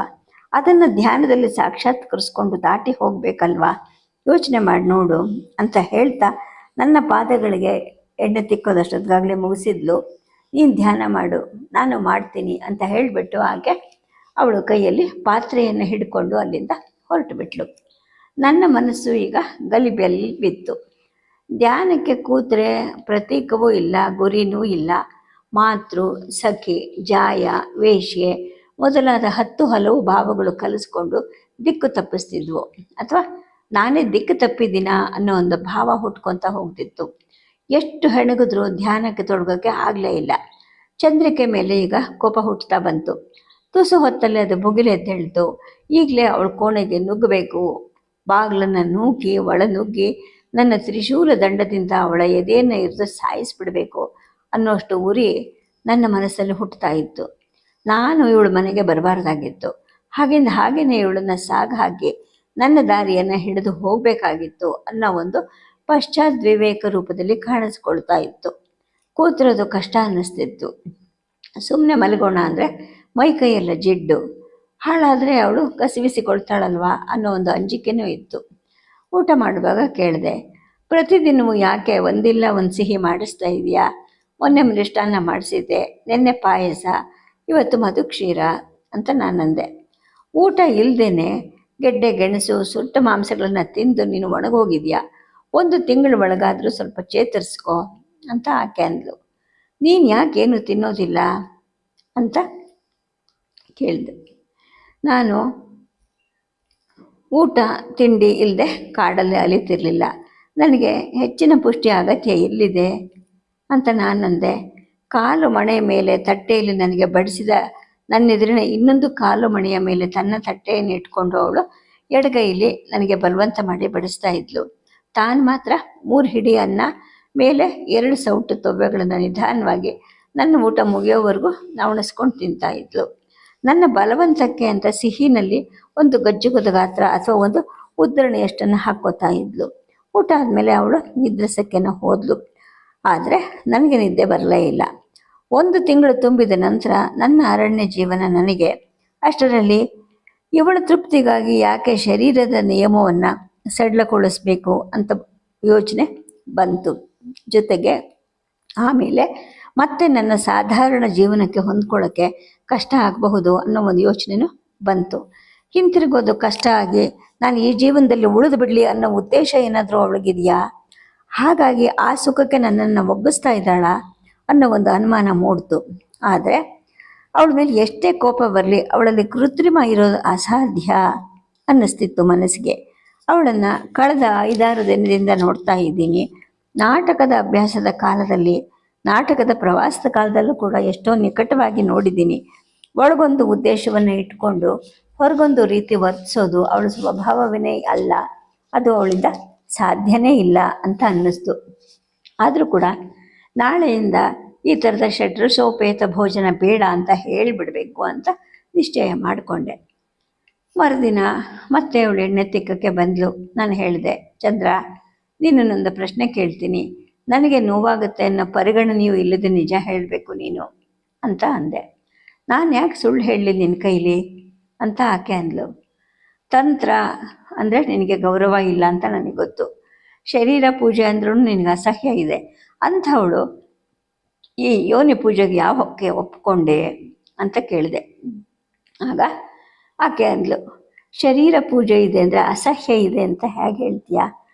ಅದನ್ನು ಧ್ಯಾನದಲ್ಲಿ ಸಾಕ್ಷಾತ್ಕರಿಸ್ಕೊಂಡು ದಾಟಿ ಹೋಗಬೇಕಲ್ವಾ. ಯೋಚನೆ ಮಾಡಿ ನೋಡು ಅಂತ ಹೇಳ್ತಾ ನನ್ನ ಪಾದಗಳಿಗೆ ಎಣ್ಣೆ ತಿಕ್ಕೋದಷ್ಟೊತ್ತಿಗಾಗಲೇ ಮುಗಿಸಿದ್ಲು. ನೀನು ಧ್ಯಾನ ಮಾಡು, ನಾನು ಮಾಡ್ತೀನಿ ಅಂತ ಹೇಳಿಬಿಟ್ಟು ಆಕೆ ಅವಳು ಕೈಯಲ್ಲಿ ಪಾತ್ರೆಯನ್ನು ಹಿಡ್ಕೊಂಡು ಅಲ್ಲಿಂದ ಹೊರಟು ಬಿಟ್ಲು. ನನ್ನ ಮನಸ್ಸು ಈಗ ಗಲಿಬಿಯಲ್ಲಿ ಬಿತ್ತು. ಧ್ಯಾನಕ್ಕೆ ಕೂತ್ರೆ ಪ್ರತೀಕವೂ ಇಲ್ಲ, ಗುರಿನೂ ಇಲ್ಲ. ಮಾತೃ, ಸಖಿ, ಜಾಯ, ವೇಶ್ಯೆ ಮೊದಲಾದ 10 ಹಲವು ಭಾವಗಳು ಕಲಿಸ್ಕೊಂಡು ದಿಕ್ಕು ತಪ್ಪಿಸ್ತಿದ್ವು. ಅಥವಾ ನಾನೇ ದಿಕ್ಕು ತಪ್ಪಿದ್ದೀನಾ ಅನ್ನೋ ಒಂದು ಭಾವ ಹುಟ್ಕೊತ ಹೋಗ್ತಿತ್ತು. ಎಷ್ಟು ಹೆಣಗಿದ್ರೂ ಧ್ಯಾನಕ್ಕೆ ತೊಡಗೋಕ್ಕೆ ಆಗಲೇ ಇಲ್ಲ. ಚಂದ್ರಿಕೆ ಮೇಲೆ ಈಗ ಕೋಪ ಹುಟ್ಟುತ್ತಾ ಬಂತು. ತುಸು ಹೊತ್ತಲ್ಲಿ ಅದು ಮುಗಿಲೆದ್ದೇಳ್ತು. ಈಗಲೇ ಅವಳ ಕೋಣೆಗೆ ನುಗ್ಗಬೇಕು, ಬಾಗಿಲನ್ನು ನೂಕಿ ಒಳ ನುಗ್ಗಿ ನನ್ನ ತ್ರಿಶೂಲ ದಂಡದಿಂದ ಅವಳ ಎದೆಯನ್ನು ಇರಿದು ಸಾಯಿಸಿಬಿಡಬೇಕು ಅನ್ನೋಷ್ಟು ಉರಿ ನನ್ನ ಮನಸ್ಸಲ್ಲಿ ಹುಟ್ಟುತ್ತಾ ಇತ್ತು. ನಾನು ಇವಳು ಮನೆಗೆ ಬರಬಾರ್ದಾಗಿತ್ತು. ಹಾಗೇನೇ ಇವಳನ್ನು ಸಾಗ ಹಾಕಿ ನನ್ನ ದಾರಿಯನ್ನು ಹಿಡಿದು ಹೋಗಬೇಕಾಗಿತ್ತು ಅನ್ನೋ ಒಂದು ಪಶ್ಚಾದ್ವಿವೇಕ ರೂಪದಲ್ಲಿ ಕಾಣಿಸ್ಕೊಳ್ತಾ ಇತ್ತು. ಕೂತಿರೋದು ಕಷ್ಟ ಅನ್ನಿಸ್ತಿತ್ತು. ಸುಮ್ಮನೆ ಮಲಗೋಣ ಅಂದರೆ ಮೈ ಕೈಯೆಲ್ಲ ಜಿಡ್ಡು, ಹಾಳಾದರೆ ಅವಳು ಕಸಿವಿಸಿಕೊಳ್ತಾಳಲ್ವಾ ಅನ್ನೋ ಒಂದು ಅಂಜಿಕೆನೂ ಇತ್ತು. ಊಟ ಮಾಡುವಾಗ ಕೇಳಿದೆ, ಪ್ರತಿದಿನವೂ ಯಾಕೆ ಒಂದಿಲ್ಲ ಒಂದು ಸಿಹಿ ಮಾಡಿಸ್ತಾ ಇದೆಯಾ? ಮೊನ್ನೆ ಮಿಷ್ಟಾನ್ನ ಮಾಡಿಸಿದ್ದೆ, ನಿನ್ನೆ ಪಾಯಸ, ಇವತ್ತು ಮಧುಕ್ಷೀರ ಅಂತ ನಾನಂದೆ. ಊಟ ಇಲ್ಲದೇನೆ ಗೆಡ್ಡೆ ಗೆಣಸು ಸುಟ್ಟ ಮಾಂಸಗಳನ್ನು ತಿಂದು ನೀನು ಒಣಗೋಗಿದೆಯಾ? 1 ತಿಂಗಳ ಒಳಗಾದರೂ ಸ್ವಲ್ಪ ಚೇತರಿಸ್ಕೋ ಅಂತ ಆಕೆ ಅಂದ್ಲು. ನೀನು ಯಾಕೇನು ತಿನ್ನೋದಿಲ್ಲ ಅಂತ ಕೇಳಿದೆ. ನಾನು ಊಟ ತಿಂಡಿ ಇಲ್ಲದೆ ಕಾಡಲ್ಲಿ ಅಲಿತಿರಲಿಲ್ಲ. ನನಗೆ ಹೆಚ್ಚಿನ ಪುಷ್ಟಿ ಅಗತ್ಯ ಎಲ್ಲಿದೆ ಅಂತ ನಾನಂದೆ. ಕಾಲು ಮಣೆಯ ಮೇಲೆ ತಟ್ಟೆಯಲ್ಲಿ ನನಗೆ ಬಡಿಸಿದ ನನ್ನೆದುರಿನ ಇನ್ನೊಂದು ಕಾಲು ಮಣೆಯ ಮೇಲೆ ತನ್ನ ತಟ್ಟೆಯನ್ನು ಇಟ್ಕೊಂಡು ಅವಳು ಎಡಗೈಲಿ ನನಗೆ ಬಲವಂತ ಮಾಡಿ ಬಡಿಸ್ತಾ ಇದ್ಲು. ತಾನು ಮಾತ್ರ 3 ಹಿಡಿ ಅನ್ನ ಮೇಲೆ 2 ಸೌಟು ತೊವ್ವೆಗಳನ್ನು ನಿಧಾನವಾಗಿ ನನ್ನ ಊಟ ಮುಗಿಯೋವರೆಗೂ ನವಣಿಸ್ಕೊಂಡು ತಿಂತಾ ಇದ್ಲು. ನನ್ನ ಬಲವಂತಕ್ಕೆ ಅಂತ ಸಿಹಿನಲ್ಲಿ ಒಂದು ಗಜ್ಜುಗದ ಗಾತ್ರ ಅಥವಾ ಒಂದು ಉದ್ದರಣೆಯಷ್ಟನ್ನು ಹಾಕ್ಕೋತಾ ಇದ್ಲು. ಊಟ ಆದಮೇಲೆ ಅವಳು ನಿದ್ರಿಸೋಕ್ಕೇನೋ ಹೋದ್ಲು. ಆದರೆ ನನಗೆ ನಿದ್ದೆ ಬರಲೇ ಇಲ್ಲ. 1 ತಿಂಗಳು ತುಂಬಿದ ನಂತರ ನನ್ನ ಅರಣ್ಯ ಜೀವನ ನನಗೆ. ಅಷ್ಟರಲ್ಲಿ ಇವಳ ತೃಪ್ತಿಗಾಗಿ ಯಾಕೆ ಶರೀರದ ನಿಯಮವನ್ನು ಸಡಿಲಗೊಳಿಸ್ಬೇಕು ಅಂತ ಯೋಚನೆ ಬಂತು. ಜೊತೆಗೆ ಆಮೇಲೆ ಮತ್ತೆ ನನ್ನ ಸಾಧಾರಣ ಜೀವನಕ್ಕೆ ಹೊಂದ್ಕೊಳ್ಳೋಕ್ಕೆ ಕಷ್ಟ ಆಗಬಹುದು ಅನ್ನೋ ಒಂದು ಯೋಚನೆಯೂ ಬಂತು. ಹಿಂತಿರುಗೋದು ಕಷ್ಟ ಆಗಿ ನಾನು ಈ ಜೀವನದಲ್ಲಿ ಉಳಿದು ಬಿಡಲಿ ಅನ್ನೋ ಉದ್ದೇಶ ಏನಾದರೂ ಅವಳಿಗಿದೆಯಾ? ಹಾಗಾಗಿ ಆ ಸುಖಕ್ಕೆ ನನ್ನನ್ನು ಒಗ್ಗಿಸ್ತಾ ಇದ್ದಾಳಾ ಅನ್ನೋ ಒಂದು ಅನುಮಾನ ಮೂಡ್ತು. ಆದರೆ ಅವಳ ಮೇಲೆ ಎಷ್ಟೇ ಕೋಪ ಬರಲಿ ಅವಳಲ್ಲಿ ಕೃತ್ರಿಮ ಇರೋದು ಅಸಾಧ್ಯ ಅನ್ನಿಸ್ತಿತ್ತು ಮನಸ್ಸಿಗೆ. ಅವಳನ್ನು ಕಳೆದ 5-6 ದಿನದಿಂದ ನೋಡ್ತಾ ಇದ್ದೀನಿ. ನಾಟಕದ ಅಭ್ಯಾಸದ ಕಾಲದಲ್ಲಿ, ನಾಟಕದ ಪ್ರವಾಸದ ಕಾಲದಲ್ಲೂ ಕೂಡ ಎಷ್ಟೋ ನಿಕಟವಾಗಿ ನೋಡಿದ್ದೀನಿ. ಒಳಗೊಂದು ಉದ್ದೇಶವನ್ನು ಇಟ್ಕೊಂಡು ಹೊರಗೊಂದು ರೀತಿ ವರ್ತಿಸೋದು ಅವಳ ಸ್ವಭಾವವೇ ಅಲ್ಲ, ಅದು ಅವಳಿಂದ ಸಾಧ್ಯನೇ ಇಲ್ಲ ಅಂತ ಅನ್ನಿಸ್ತು. ಆದರೂ ಕೂಡ ನಾಳೆಯಿಂದ ಈ ಥರದ ಷಡ್ರಸೋಪೇತ ಭೋಜನ ಬೇಡ ಅಂತ ಹೇಳಿಬಿಡಬೇಕು ಅಂತ ನಿಶ್ಚಯ ಮಾಡಿಕೊಂಡೆ. ಮರುದಿನ ಮತ್ತೆ ಅವಳು ಎಣ್ಣೆ ತಿಕ್ಕಕ್ಕೆ ಬಂದಳು. ನಾನು ಹೇಳಿದೆ, ಚಂದ್ರ, ನಿನ್ನನ್ನೊಂದು ಪ್ರಶ್ನೆ ಕೇಳ್ತೀನಿ, ನನಗೆ ನೋವಾಗುತ್ತೆ ಅನ್ನೋ ಪರಿಗಣನೆಯೂ ಇಲ್ಲದೆ ನಿಜ ಹೇಳಬೇಕು ನೀನು ಅಂತ ಅಂದೆ. ನಾನು ಯಾಕೆ ಸುಳ್ಳು ಹೇಳಲಿ ನಿನ್ನ ಕೈಲಿ ಅಂತ ಆಕೆ ಅಂದ್ಲು. ತಂತ್ರ ಅಂದರೆ ನಿನಗೆ ಗೌರವ ಇಲ್ಲ ಅಂತ ನನಗೆ ಗೊತ್ತು. ಶರೀರ ಪೂಜೆ ಅಂದ್ರೂ ನಿನಗೆ ಅಸಹ್ಯ ಇದೆ. ಅಂಥವಳು ಈ ಯೋನಿ ಪೂಜೆಗೆ ಯಾವಕ್ಕೆ ಒಪ್ಕೊಂಡೆ ಅಂತ ಕೇಳಿದೆ. ಆಗ ಆಕೆ ಅಂದ್ಲು, ಶರೀರ ಪೂಜೆ ಇದೆ ಅಂದರೆ ಅಸಹ್ಯ ಇದೆ ಅಂತ ಹೇಗೆ ಹೇಳ್ತೀಯಾ?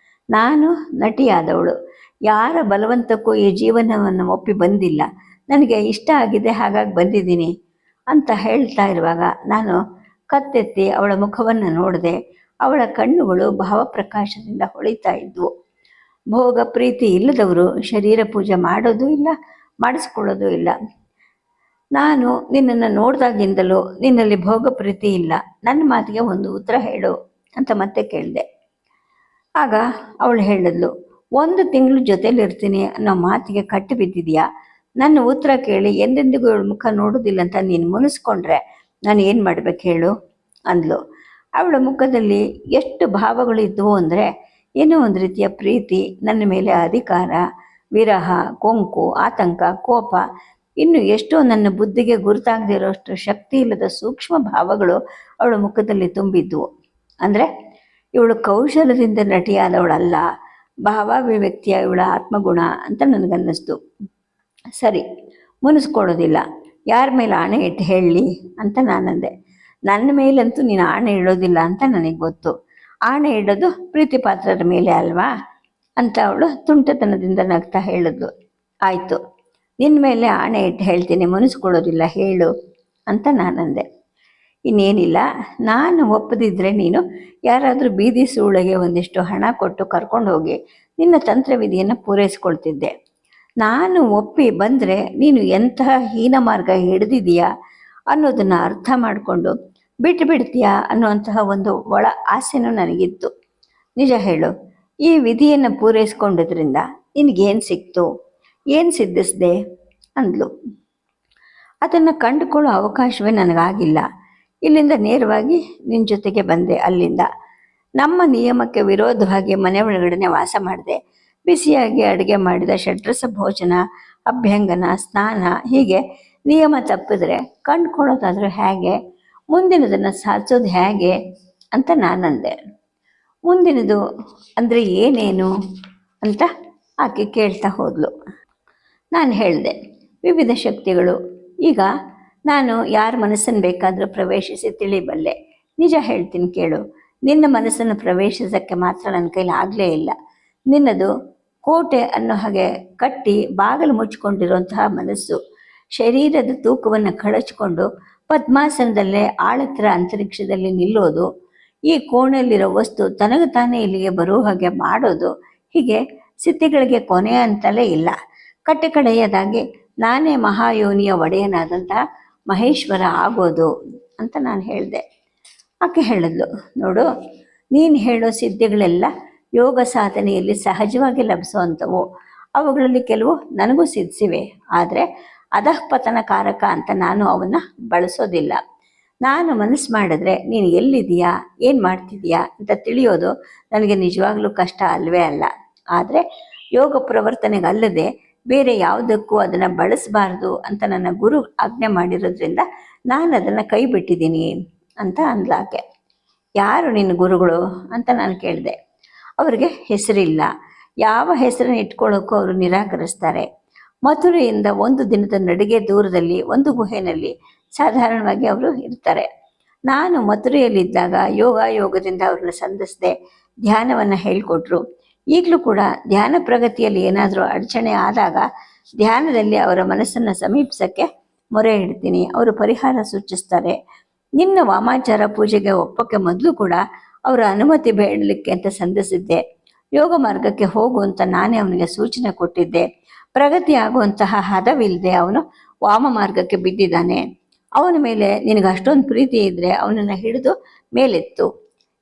ನಾನು ನಟಿಯಾದವಳು, ಯಾರ ಬಲವಂತಕ್ಕೂ ಈ ಜೀವನವನ್ನು ಒಪ್ಪಿ ಬಂದಿಲ್ಲ. ನನಗೆ ಇಷ್ಟ ಆಗಿದೆ, ಹಾಗಾಗಿ ಬಂದಿದ್ದೀನಿ ಅಂತ ಹೇಳ್ತಾ ಇರುವಾಗ ನಾನು ಕತ್ತೆತ್ತಿ ಅವಳ ಮುಖವನ್ನು ನೋಡಿದೆ. ಅವಳ ಕಣ್ಣುಗಳು ಭಾವಪ್ರಕಾಶದಿಂದ ಹೊಳಿತಾ ಇದ್ವು. ಭೋಗ ಪ್ರೀತಿ ಇಲ್ಲದವರು ಶರೀರ ಪೂಜೆ ಮಾಡೋದು ಇಲ್ಲ, ಮಾಡಿಸ್ಕೊಳ್ಳೋದು ಇಲ್ಲ. ನಾನು ನಿನ್ನನ್ನು ನೋಡಿದಾಗಿಂದಲೂ ನಿನ್ನಲ್ಲಿ ಭೋಗ ಪ್ರೀತಿ ಇಲ್ಲ. ನನ್ನ ಮಾತಿಗೆ ಒಂದು ಉತ್ತರ ಹೇಳು ಅಂತ ಮತ್ತೆ ಕೇಳಿದೆ. ಆಗ ಅವಳು ಹೇಳಿದ್ಲು, 1 ತಿಂಗಳು ಜೊತೆಲಿರ್ತೀನಿ ಅನ್ನೋ ಮಾತಿಗೆ ಕಟ್ಟಿ ಬಿದ್ದಿದೆಯಾ? ನನ್ನ ಉತ್ತರ ಕೇಳಿ ಎಂದೆಂದಿಗೂ ಇವಳು ಮುಖ ನೋಡೋದಿಲ್ಲ ಅಂತ ನೀನು ಮುನಿಸ್ಕೊಂಡ್ರೆ ನಾನು ಏನು ಮಾಡ್ಬೇಕು ಹೇಳು ಅಂದ್ಲು. ಅವಳ ಮುಖದಲ್ಲಿ ಎಷ್ಟು ಭಾವಗಳು ಇದ್ದವು ಅಂದರೆ, ಏನೋ ಒಂದು ರೀತಿಯ ಪ್ರೀತಿ, ನನ್ನ ಮೇಲೆ ಅಧಿಕಾರ, ವಿರಹ, ಕೊಂಕು, ಆತಂಕ, ಕೋಪ, ಇನ್ನು ಎಷ್ಟೋ ನನ್ನ ಬುದ್ಧಿಗೆ ಗುರುತಾಗದೇ ಇರೋಷ್ಟು ಶಕ್ತಿ ಇಲ್ಲದ ಸೂಕ್ಷ್ಮ ಭಾವಗಳು ಅವಳ ಮುಖದಲ್ಲಿ ತುಂಬಿದ್ವು. ಅಂದರೆ ಇವಳು ಕೌಶಲದಿಂದ ನಟಿಯಾದವಳಲ್ಲ, ಭಾವಾಭಿವ್ಯಕ್ತಿಯ ಇವಳ ಆತ್ಮಗುಣ ಅಂತ ನನಗನ್ನಿಸ್ತು. ಸರಿ, ಮುನಿಸ್ಕೊಳ್ಳೋದಿಲ್ಲ, ಯಾರ ಮೇಲೆ ಆಣೆ ಇಟ್ಟು ಹೇಳಲಿ ಅಂತ ನಾನಂದೆ. ನನ್ನ ಮೇಲಂತೂ ನೀನು ಆಣೆ ಇಡೋದಿಲ್ಲ ಅಂತ ನನಗೆ ಗೊತ್ತು. ಆಣೆ ಇಡೋದು ಪ್ರೀತಿ ಪಾತ್ರರ ಮೇಲೆ ಅಲ್ವಾ ಅಂತ ಅವಳು ತುಂಟತನದಿಂದ ನಗ್ತಾ ಹೇಳಿದ್ಲು. ಆಯಿತು, ನಿನ್ನ ಮೇಲೆ ಆಣೆ ಇಟ್ಟು ಹೇಳ್ತೀನಿ, ಮುನಿಸ್ಕೊಳ್ಳೋದಿಲ್ಲ ಹೇಳು ಅಂತ ನಾನಂದೆ. ಇನ್ನೇನಿಲ್ಲ, ನಾನು ಒಪ್ಪದಿದ್ದರೆ ನೀನು ಯಾರಾದರೂ ಬೀದಿ ಸೂಳೆಗೆ ಒಂದಿಷ್ಟು ಹಣ ಕೊಟ್ಟು ಕರ್ಕೊಂಡು ಹೋಗಿ ನಿನ್ನ ತಂತ್ರವಿಧಿಯನ್ನು ಪೂರೈಸ್ಕೊಳ್ತಿದ್ದೆ. ನಾನು ಒಪ್ಪಿ ಬಂದರೆ ನೀನು ಎಂತಹ ಹೀನ ಮಾರ್ಗ ಹಿಡಿದಿದೆಯಾ ಅನ್ನೋದನ್ನು ಅರ್ಥ ಮಾಡಿಕೊಂಡು ಬಿಟ್ಟು ಬಿಡ್ತೀಯಾ ಅನ್ನುವಂತಹ ಒಂದು ಒಳ ಆಸೆನೂ ನನಗಿತ್ತು. ನಿಜ ಹೇಳು, ಈ ವಿಧಿಯನ್ನು ಪೂರೈಸ್ಕೊಂಡಿದ್ರಿಂದ ನಿನಗೇನು ಸಿಕ್ತು, ಏನು ಸಿದ್ಧಿಸಿದೆ ಅಂದ್ಲು. ಅದನ್ನು ಕಂಡುಕೊಳ್ಳೋ ಅವಕಾಶವೇ ನನಗಾಗಿಲ್ಲ. ಇಲ್ಲಿಂದ ನೇರವಾಗಿ ನಿನ್ನ ಜೊತೆಗೆ ಬಂದೆ. ಅಲ್ಲಿಂದ ನಮ್ಮ ನಿಯಮಕ್ಕೆ ವಿರೋಧವಾಗಿ ಮನೆ ಒಳಗಡೆ ವಾಸ ಮಾಡಿದೆ. ಬಿಸಿಯಾಗಿ ಅಡುಗೆ ಮಾಡಿದ ಷಡ್ರಸ ಭೋಜನ, ಅಭ್ಯಂಗನ, ಸ್ನಾನ, ಹೀಗೆ ನಿಯಮ ತಪ್ಪಿದ್ರೆ ಕಂಡುಕೊಳ್ಳೋದಾದರೂ ಹೇಗೆ? ಮುಂದಿನದನ್ನು ಸಾಧಿಸೋದು ಹೇಗೆ ಅಂತ ನಾನಂದೆ. ಮುಂದಿನದು ಅಂದರೆ ಏನೇನು ಅಂತ ಆಕೆ ಕೇಳ್ತಾ ಹೋದ್ಲು. ನಾನು ಹೇಳಿದೆ, ವಿವಿಧ ಶಕ್ತಿಗಳು. ಈಗ ನಾನು ಯಾರ ಮನಸ್ಸನ್ನು ಬೇಕಾದರೂ ಪ್ರವೇಶಿಸಿ ತಿಳಿಬಲ್ಲೆ. ನಿಜ ಹೇಳ್ತೀನಿ ಕೇಳು, ನಿನ್ನ ಮನಸ್ಸನ್ನು ಪ್ರವೇಶಿಸೋಕ್ಕೆ ಮಾತ್ರ ನನ್ನ ಕೈಲಿ ಆಗಲೇ ಇಲ್ಲ. ನಿನ್ನದು ಕೋಟೆ ಅನ್ನೋ ಹಾಗೆ ಕಟ್ಟಿ ಬಾಗಿಲು ಮುಚ್ಕೊಂಡಿರುವಂತಹ ಮನಸ್ಸು. ಶರೀರದ ತೂಕವನ್ನು ಕಳಚಿಕೊಂಡು ಪದ್ಮಾಸನದಲ್ಲೇ ಆಳತ್ರ ಅಂತರಿಕ್ಷದಲ್ಲಿ ನಿಲ್ಲೋದು, ಈ ಕೋಣೆಯಲ್ಲಿರೋ ವಸ್ತು ತನಗೆ ತಾನೇ ಇಲ್ಲಿಗೆ ಬರೋ ಹಾಗೆ ಮಾಡೋದು, ಹೀಗೆ ಸ್ಥಿತಿಗಳಿಗೆ ಕೊನೆ ಅಂತಲೇ ಇಲ್ಲ. ಕಡೆಯದಾಗಿ ನಾನೇ ಮಹಾಯೋನಿಯ ಒಡೆಯನಾದಂತಹ ಮಹೇಶ್ವರ ಆಗೋದು ಅಂತ ನಾನು ಹೇಳಿದೆ. ಆಕೆ ಹೇಳಿದ್ಲು, ನೋಡು, ನೀನು ಹೇಳೋ ಸಿದ್ಧಿಗಳೆಲ್ಲ ಯೋಗ ಸಾಧನೆಯಲ್ಲಿ ಸಹಜವಾಗಿ ಲಭಿಸುವಂಥವು. ಅವುಗಳಲ್ಲಿ ಕೆಲವು ನನಗೂ ಸಿದ್ಧಿಸಿವೆ, ಆದರೆ ಅಧಃಪತನಕಾರಕ ಅಂತ ನಾನು ಅವನ್ನು ಬಳಸೋದಿಲ್ಲ. ನಾನು ಮನಸ್ಸು ಮಾಡಿದ್ರೆ ನೀನು ಎಲ್ಲಿದೆಯಾ, ಏನು ಮಾಡ್ತಿದೀಯಾ ಅಂತ ತಿಳಿಯೋದು ನನಗೆ ನಿಜವಾಗ್ಲೂ ಕಷ್ಟ ಅಲ್ವೇ ಅಲ್ಲ. ಆದರೆ ಯೋಗ ಪ್ರವರ್ತನೆಗಲ್ಲದೆ ಬೇರೆ ಯಾವುದಕ್ಕೂ ಅದನ್ನು ಬಳಸಬಾರ್ದು ಅಂತ ನನ್ನ ಗುರು ಆಜ್ಞೆ ಮಾಡಿರೋದ್ರಿಂದ ನಾನು ಅದನ್ನು ಕೈ ಬಿಟ್ಟಿದ್ದೀನಿ ಅಂತ ಅಂದ್ಲಾಕೆ. ಯಾರು ನಿನ್ನ ಗುರುಗಳು ಅಂತ ನಾನು ಕೇಳಿದೆ. ಅವರಿಗೆ ಹೆಸರಿಲ್ಲ, ಯಾವ ಹೆಸರನ್ನು ಇಟ್ಕೊಳ್ಳೋಕ್ಕೂ ಅವರು ನಿರಾಕರಿಸ್ತಾರೆ. ಮಥುರೆಯಿಂದ 1 ದಿನದ ನಡಿಗೆ ದೂರದಲ್ಲಿ ಒಂದು ಗುಹೆಯಲ್ಲಿ ಸಾಧಾರಣವಾಗಿ ಅವರು ಇರ್ತಾರೆ. ನಾನು ಮಥುರೆಯಲ್ಲಿದ್ದಾಗ ಯೋಗದಿಂದ ಅವ್ರನ್ನ ಸಂಧಿಸಿದೆ, ಧ್ಯಾನವನ್ನು ಹೇಳಿಕೊಟ್ರು. ಈಗಲೂ ಕೂಡ ಧ್ಯಾನ ಪ್ರಗತಿಯಲ್ಲಿ ಏನಾದರೂ ಅಡಚಣೆ ಆದಾಗ ಧ್ಯಾನದಲ್ಲಿ ಅವರ ಮನಸ್ಸನ್ನು ಸಮೀಪಿಸೋಕ್ಕೆ ಮೊರೆ ಇಡ್ತೀನಿ, ಅವರು ಪರಿಹಾರ ಸೂಚಿಸ್ತಾರೆ. ನಿನ್ನ ವಾಮಾಚಾರ ಪೂಜೆಗೆ ಒಪ್ಪಕ್ಕೆ ಮೊದಲು ಕೂಡ ಅವರ ಅನುಮತಿ ಬೇಡಲಿಕ್ಕೆ ಅಂತ ಸಂಧಿಸಿದ್ದೆ. ಯೋಗ ಮಾರ್ಗಕ್ಕೆ ಹೋಗು ಅಂತ ನಾನೇ ಅವನಿಗೆ ಸೂಚನೆ ಕೊಟ್ಟಿದ್ದೆ. ಪ್ರಗತಿ ಆಗುವಂತಹ ಹದವಿಲ್ಲದೆ ಅವನು ವಾಮ ಮಾರ್ಗಕ್ಕೆ ಬಿದ್ದಿದ್ದಾನೆ. ಅವನ ಮೇಲೆ ನಿನಗೆ ಅಷ್ಟೊಂದು ಪ್ರೀತಿ ಇದ್ದರೆ ಅವನನ್ನು ಹಿಡಿದು ಮೇಲೆತ್ತು.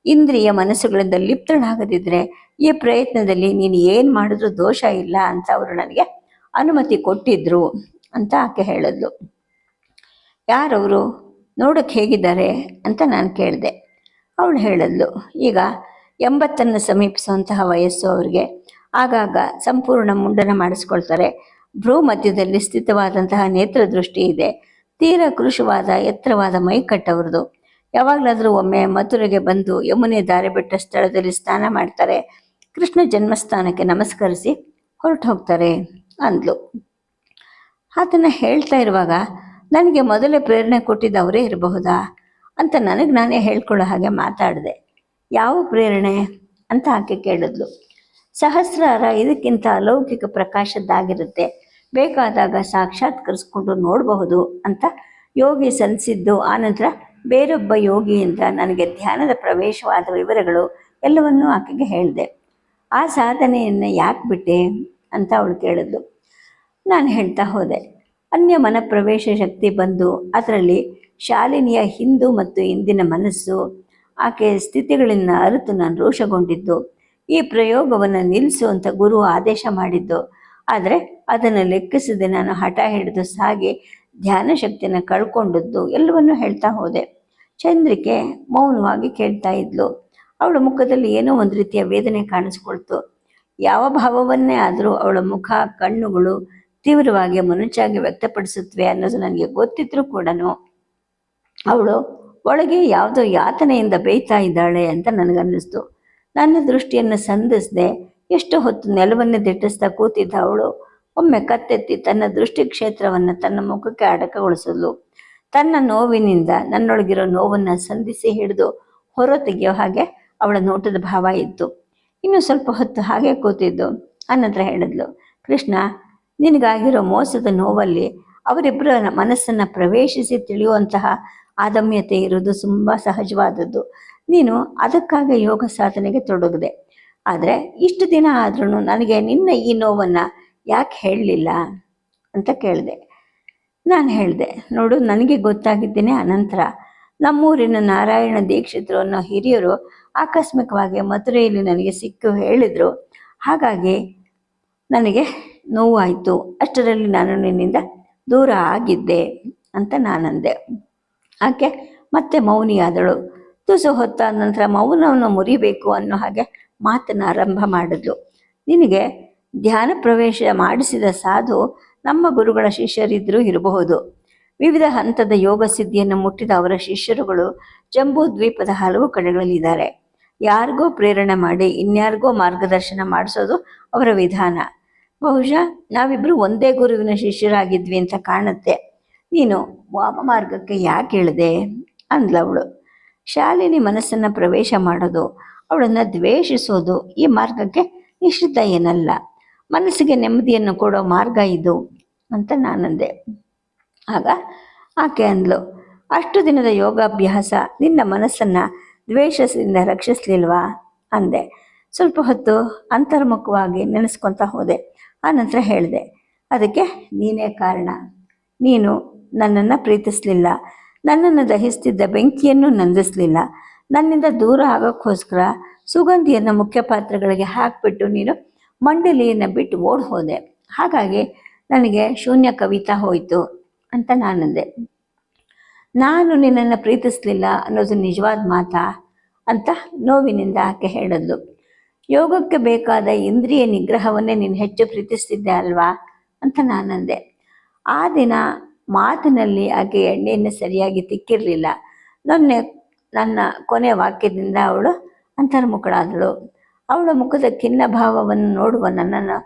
ಇಂದ್ರಿಯ ಮನಸ್ಸುಗಳಿಂದ ಲಿಪ್ತಳಾಗದಿದ್ದರೆ ಈ ಪ್ರಯತ್ನದಲ್ಲಿ ನೀನು ಏನು ಮಾಡಿದ್ರೂ ದೋಷ ಇಲ್ಲ ಅಂತ ಅವರು ನನಗೆ ಅನುಮತಿ ಕೊಟ್ಟಿದ್ರು ಅಂತ ಆಕೆ ಹೇಳಿದ್ಲು. ಯಾರವರು, ನೋಡೋಕ್ಕೆ ಹೇಗಿದ್ದಾರೆ ಅಂತ ನಾನು ಕೇಳಿದೆ. ಅವಳು ಹೇಳಿದ್ಲು, ಈಗ 80 ಸಮೀಪಿಸುವಂತಹ ವಯಸ್ಸು ಅವ್ರಿಗೆ. ಆಗಾಗ ಸಂಪೂರ್ಣ ಮುಂಡನ ಮಾಡಿಸ್ಕೊಳ್ತಾರೆ. ಭ್ರೂ ಮಧ್ಯದಲ್ಲಿ ಸ್ಥಿತವಾದಂತಹ ನೇತ್ರದೃಷ್ಟಿ ಇದೆ. ತೀರ ಕೃಶವಾದ ಎತ್ತರವಾದ ಮೈಕಟ್ಟವ್ರದ್ದು. ಯಾವಾಗಲಾದರೂ ಒಮ್ಮೆ ಮಥುರೆಗೆ ಬಂದು ಯಮುನೆ ದಾರಿ ಬಿಟ್ಟ ಸ್ಥಳದಲ್ಲಿ ಸ್ನಾನ ಮಾಡ್ತಾರೆ. ಕೃಷ್ಣ ಜನ್ಮಸ್ಥಾನಕ್ಕೆ ನಮಸ್ಕರಿಸಿ ಹೊರಟು ಹೋಗ್ತಾರೆ ಅಂದ್ಲು. ಅದನ್ನು ಹೇಳ್ತಾ ಇರುವಾಗ ನನಗೆ ಮೊದಲೇ ಪ್ರೇರಣೆ ಕೊಟ್ಟಿದ್ದವರೇ ಇರಬಹುದಾ ಅಂತ ನನಗೆ ನಾನೇ ಹೇಳ್ಕೊಳ್ಳೋ ಹಾಗೆ ಮಾತಾಡಿದೆ. ಯಾವ ಪ್ರೇರಣೆ ಅಂತ ಆಕೆ ಕೇಳಿದ್ಲು. ಸಹಸ್ರಾರ ಇದಕ್ಕಿಂತ ಅಲೌಕಿಕ ಪ್ರಕಾಶದ್ದಾಗಿರುತ್ತೆ, ಬೇಕಾದಾಗ ಸಾಕ್ಷಾತ್ಕರಿಸ್ಕೊಂಡು ನೋಡಬಹುದು ಅಂತ ಯೋಗಿ ಸಲ್ಲಿಸಿದ್ದು. ಆನಂತರ ಬೇರೊಬ್ಬ ಯೋಗಿಯಿಂದ ನನಗೆ ಧ್ಯಾನದ ಪ್ರವೇಶವಾದ ವಿವರಗಳು ಎಲ್ಲವನ್ನೂ ಆಕೆಗೆ ಹೇಳಿದೆ. ಆ ಸಾಧನೆಯನ್ನು ಯಾಕೆ ಬಿಟ್ಟೆ ಅಂತ ಅವಳು ಕೇಳಿದ್ಲು. ನಾನು ಹೇಳ್ತಾ ಹೋದೆ, ಅನ್ಯ ಮನಪ್ರವೇಶ ಶಕ್ತಿ ಬಂದು ಅದರಲ್ಲಿ ಶಾಲಿನಿಯ ಹಿಂದು ಮತ್ತು ಇಂದಿನ ಮನಸ್ಸು, ಆಕೆಯ ಸ್ಥಿತಿಗಳನ್ನು ಅರಿತು ನಾನು ರೋಷಗೊಂಡಿದ್ದು. ಈ ಪ್ರಯೋಗವನ್ನು ನಿಲ್ಲಿಸು ಅಂತ ಗುರು ಆದೇಶ ಮಾಡಿದ್ದು. ಆದರೆ ಅದನ್ನು ಲೆಕ್ಕಿಸದೆ ನಾನು ಹಠ ಹಿಡಿದು ಸಾಗಿ ಧ್ಯಾನ ಶಕ್ತಿಯನ್ನು ಕಳ್ಕೊಂಡದ್ದು ಎಲ್ಲವನ್ನೂ ಹೇಳ್ತಾ ಹೋದೆ. ಚಂದ್ರಿಕೆ ಮೌನವಾಗಿ ಕೇಳ್ತಾ ಇದ್ಲು. ಅವಳ ಮುಖದಲ್ಲಿ ಏನೋ ಒಂದು ರೀತಿಯ ವೇದನೆ ಕಾಣಿಸ್ಕೊಳ್ತು. ಯಾವ ಭಾವವನ್ನೇ ಆದರೂ ಅವಳ ಮುಖ, ಕಣ್ಣುಗಳು ತೀವ್ರವಾಗಿ ಮನುಷ್ಯಾಗಿ ವ್ಯಕ್ತಪಡಿಸುತ್ತವೆ ಅನ್ನೋದು ನನಗೆ ಗೊತ್ತಿದ್ರೂ ಕೂಡ ಅವಳು ಒಳಗೆ ಯಾವುದೋ ಯಾತನೆಯಿಂದ ಬೇಯ್ತಾ ಇದ್ದಾಳೆ ಅಂತ ನನಗನ್ನಿಸ್ತು. ನನ್ನ ದೃಷ್ಟಿಯನ್ನು ಸಂಧಿಸದೆ ಎಷ್ಟು ಹೊತ್ತು ನೆಲವನ್ನೇ ದಿಟ್ಟಿಸ್ತಾ ಕೂತಿದ್ದ ಅವಳು ಒಮ್ಮೆ ಕತ್ತೆತ್ತಿ ತನ್ನ ದೃಷ್ಟಿ ಕ್ಷೇತ್ರವನ್ನು ತನ್ನ ಮುಖಕ್ಕೆ ಅಡಕಗೊಳಿಸಲು, ತನ್ನ ನೋವಿನಿಂದ ನನ್ನೊಳಗಿರೋ ನೋವನ್ನು ಸಂಧಿಸಿ ಹಿಡಿದು ಹೊರ ತೆಗೆಯೋ ಹಾಗೆ ಅವಳ ನೋಟದ ಭಾವ ಇತ್ತು. ಇನ್ನು ಸ್ವಲ್ಪ ಹೊತ್ತು ಹಾಗೆ ಕೂತಿದ್ದು. ಆನಂತರ ಹೇಳಿದ್ಲು, ಕೃಷ್ಣ, ನಿನಗಾಗಿರೋ ಮೋಸದ ನೋವಲ್ಲಿ ಅವರಿಬ್ಬರ ಮನಸ್ಸನ್ನು ಪ್ರವೇಶಿಸಿ ತಿಳಿಯುವಂತಹ ಆದಮ್ಯತೆ ಇರೋದು ತುಂಬ ಸಹಜವಾದದ್ದು. ನೀನು ಅದಕ್ಕಾಗಿ ಯೋಗ ಸಾಧನೆಗೆ ತೊಡಗಿದೆ. ಆದರೆ ಇಷ್ಟು ದಿನ ಆದ್ರೂ ನನಗೆ ನಿನ್ನ ಈ ನೋವನ್ನು ಯಾಕೆ ಹೇಳಲಿಲ್ಲ ಅಂತ ಕೇಳಿದೆ. ನಾನು ಹೇಳಿದೆ, ನೋಡು, ನನಗೆ ಗೊತ್ತಾಗಿದ್ದೇನೆ ಅನಂತರ. ನಮ್ಮೂರಿನ ನಾರಾಯಣ ದೀಕ್ಷಿತರು ಅನ್ನೋ ಹಿರಿಯರು ಆಕಸ್ಮಿಕವಾಗಿ ಮಥುರೆಯಲ್ಲಿ ನನಗೆ ಸಿಕ್ಕು ಹೇಳಿದರು. ಹಾಗಾಗಿ ನನಗೆ ನೋವಾಯಿತು. ಅಷ್ಟರಲ್ಲಿ ನಾನು ನಿನ್ನಿಂದ ದೂರ ಆಗಿದ್ದೆ ಅಂತ ನಾನಂದೆ. ಆಕೆ ಮತ್ತೆ ಮೌನಿಯಾದಳು. ತುಸು ಹೊತ್ತಾದ ನಂತರ ಮೌನವನ್ನು ಮುರಿಬೇಕು ಅನ್ನೋ ಹಾಗೆ ಮಾತನ್ನು ಆರಂಭ ಮಾಡಿದ್ಲು. ನಿನಗೆ ಧ್ಯಾನ ಪ್ರವೇಶ ಮಾಡಿಸಿದ ಸಾಧು ನಮ್ಮ ಗುರುಗಳ ಶಿಷ್ಯರಿದ್ದರೂ ಇರಬಹುದು. ವಿವಿಧ ಹಂತದ ಯೋಗ ಸಿದ್ಧಿಯನ್ನು ಮುಟ್ಟಿದ ಅವರ ಶಿಷ್ಯರುಗಳು ಜಂಬೂ ದ್ವೀಪದ ಹಲವು ಕಡೆಗಳಲ್ಲಿದ್ದಾರೆ. ಯಾರಿಗೋ ಪ್ರೇರಣೆ ಮಾಡಿ ಇನ್ಯಾರಿಗೋ ಮಾರ್ಗದರ್ಶನ ಮಾಡಿಸೋದು ಅವರ ವಿಧಾನ. ಬಹುಶಃ ನಾವಿಬ್ಬರು ಒಂದೇ ಗುರುವಿನ ಶಿಷ್ಯರಾಗಿದ್ವಿ ಅಂತ ಕಾಣುತ್ತೆ. ನೀನು ವಾಮ ಮಾರ್ಗಕ್ಕೆ ಯಾಕೆ ಇಳಿದೆ ಅಂದ್ಲವಳು. ಶಾಲಿನಿ ಮನಸ್ಸನ್ನು ಪ್ರವೇಶ ಮಾಡೋದು, ಅವಳನ್ನು ದ್ವೇಷಿಸೋದು ಈ ಮಾರ್ಗಕ್ಕೆ ನಿಶ್ಚಿತ ಏನಲ್ಲ. ಮನಸ್ಸಿಗೆ ನೆಮ್ಮದಿಯನ್ನು ಕೊಡೋ ಮಾರ್ಗ ಇದು ಅಂತ ನಾನಂದೆ. ಆಗ ಆಕೆ ಅಂದ್ಲು, ಅಷ್ಟು ದಿನದ ಯೋಗಾಭ್ಯಾಸ ನಿನ್ನ ಮನಸ್ಸನ್ನು ದ್ವೇಷದಿಂದ ರಕ್ಷಿಸಲಿಲ್ವಾ ಅಂದೆ. ಸ್ವಲ್ಪ ಹೊತ್ತು ಅಂತರ್ಮುಖವಾಗಿ ನೆನೆಸ್ಕೊತಾ ಹೋದೆ. ಆನಂತರ ಹೇಳಿದೆ, ಅದಕ್ಕೆ ನೀನೇ ಕಾರಣ. ನೀನು ನನ್ನನ್ನು ಪ್ರೀತಿಸಲಿಲ್ಲ, ನನ್ನನ್ನು ದಹಿಸ್ತಿದ್ದ ಬೆಂಕಿಯನ್ನು ನಂದಿಸಲಿಲ್ಲ. ನನ್ನಿಂದ ದೂರ ಆಗೋಕ್ಕೋಸ್ಕರ ಸುಗಂಧಿಯನ್ನು ಮುಖ್ಯ ಪಾತ್ರಗಳಿಗೆ ಹಾಕಿಬಿಟ್ಟು ನೀನು ಮಂಡಲಿಯನ್ನು ಬಿಟ್ಟು ಓಡಿ ಹೋದೆ. ಹಾಗಾಗಿ ನನಗೆ ಶೂನ್ಯ ಕವಿತಾ ಹೋಯಿತು ಅಂತ ನಾನಂದೆ. ನಾನು ನಿನ್ನನ್ನು ಪ್ರೀತಿಸಲಿಲ್ಲ ಅನ್ನೋದು ನಿಜವಾದ ಮಾತಾ ಅಂತ ನೋವಿನಿಂದ ಆಕೆ ಹೇಳಿದ್ಲು. ಯೋಗಕ್ಕೆ ಬೇಕಾದ ಇಂದ್ರಿಯ ನಿಗ್ರಹವನ್ನೇ ನೀನು ಹೆಚ್ಚು ಪ್ರೀತಿಸ್ತಿದ್ದೆ ಅಲ್ವಾ ಅಂತ ನಾನಂದೆ. ಆ ದಿನ ಮಾತಿನಲ್ಲಿ ಆಕೆ ಎಣ್ಣೆಯನ್ನು ಸರಿಯಾಗಿ ತಿಕ್ಕಿರಲಿಲ್ಲ. ನನ್ನ ಕೊನೆ ವಾಕ್ಯದಿಂದ ಅವಳು ಅಂತರ್ಮುಖಳಾದಳು. ಅವಳ ಮುಖದ ಖಿನ್ನ ಭಾವವನ್ನು ನೋಡುವ ನನ್ನನ್ನು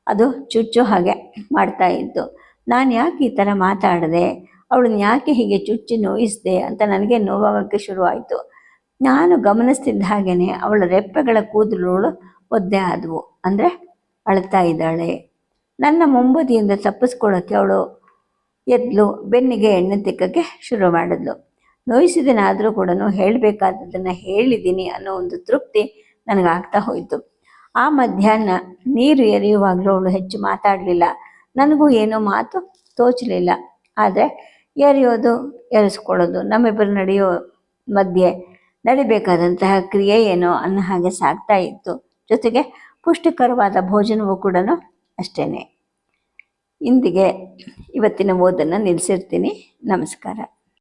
ಅದು ಚುಚ್ಚೋ ಹಾಗೆ ಮಾಡ್ತಾ ಇತ್ತು. ನಾನು ಯಾಕೆ ಈ ಥರ ಮಾತಾಡಿದೆ, ಅವಳನ್ನ ಯಾಕೆ ಹೀಗೆ ಚುಚ್ಚಿ ನೋಯಿಸಿದೆ ಅಂತ ನನಗೆ ನೋವಾಗೋಕ್ಕೆ ಶುರುವಾಯಿತು. ನಾನು ಗಮನಿಸ್ತಿದ್ದ ಹಾಗೇ ಅವಳ ರೆಪ್ಪೆಗಳ ಕೂದಲುಗಳು ಒದ್ದೆ ಆದವು. ಅಂದರೆ ಅಳ್ತಾ ಇದ್ದಾಳೆ. ನನ್ನ ಮುಂಬದಿಯಿಂದ ತಪ್ಪಿಸ್ಕೊಳ್ಳೋಕ್ಕೆ ಅವಳು ಎದ್ಲು ಬೆನ್ನಿಗೆ ಎಣ್ಣೆ ತಿಕ್ಕಕ್ಕೆ ಶುರು ಮಾಡಿದ್ಲು. ನೋಯಿಸಿದನಾದರೂ ಕೂಡ ಹೇಳಬೇಕಾದದ್ದನ್ನು ಹೇಳಿದ್ದೀನಿ ಅನ್ನೋ ಒಂದು ತೃಪ್ತಿ ನನಗಾಗ್ತಾ ಹೋಯಿತು. ಆ ಮಧ್ಯಾಹ್ನ ನೀರು ಎರೆಯುವಾಗಲೂ ಅವಳು ಹೆಚ್ಚು ಮಾತಾಡಲಿಲ್ಲ. ನನಗೂ ಏನೋ ಮಾತು ತೋಚಲಿಲ್ಲ. ಆದರೆ ಎರೆಯೋದು ಎರೆಸ್ಕೊಳ್ಳೋದು ನಮ್ಮಿಬ್ಬರು ನಡೆಯೋ ಮಧ್ಯೆ ನಡಿಬೇಕಾದಂತಹ ಕ್ರಿಯೆ ಏನೋ ಅನ್ನೋ ಹಾಗೆ ಸಾಗ್ತಾ ಇತ್ತು. ಜೊತೆಗೆ ಪುಷ್ಟಿಕರವಾದ ಭೋಜನವೂ ಕೂಡ ಅಷ್ಟೇ. ಇಂದಿಗೆ ಇವತ್ತಿನ ಓದನ್ನು ನಿಲ್ಲಿಸಿರ್ತೀನಿ. ನಮಸ್ಕಾರ.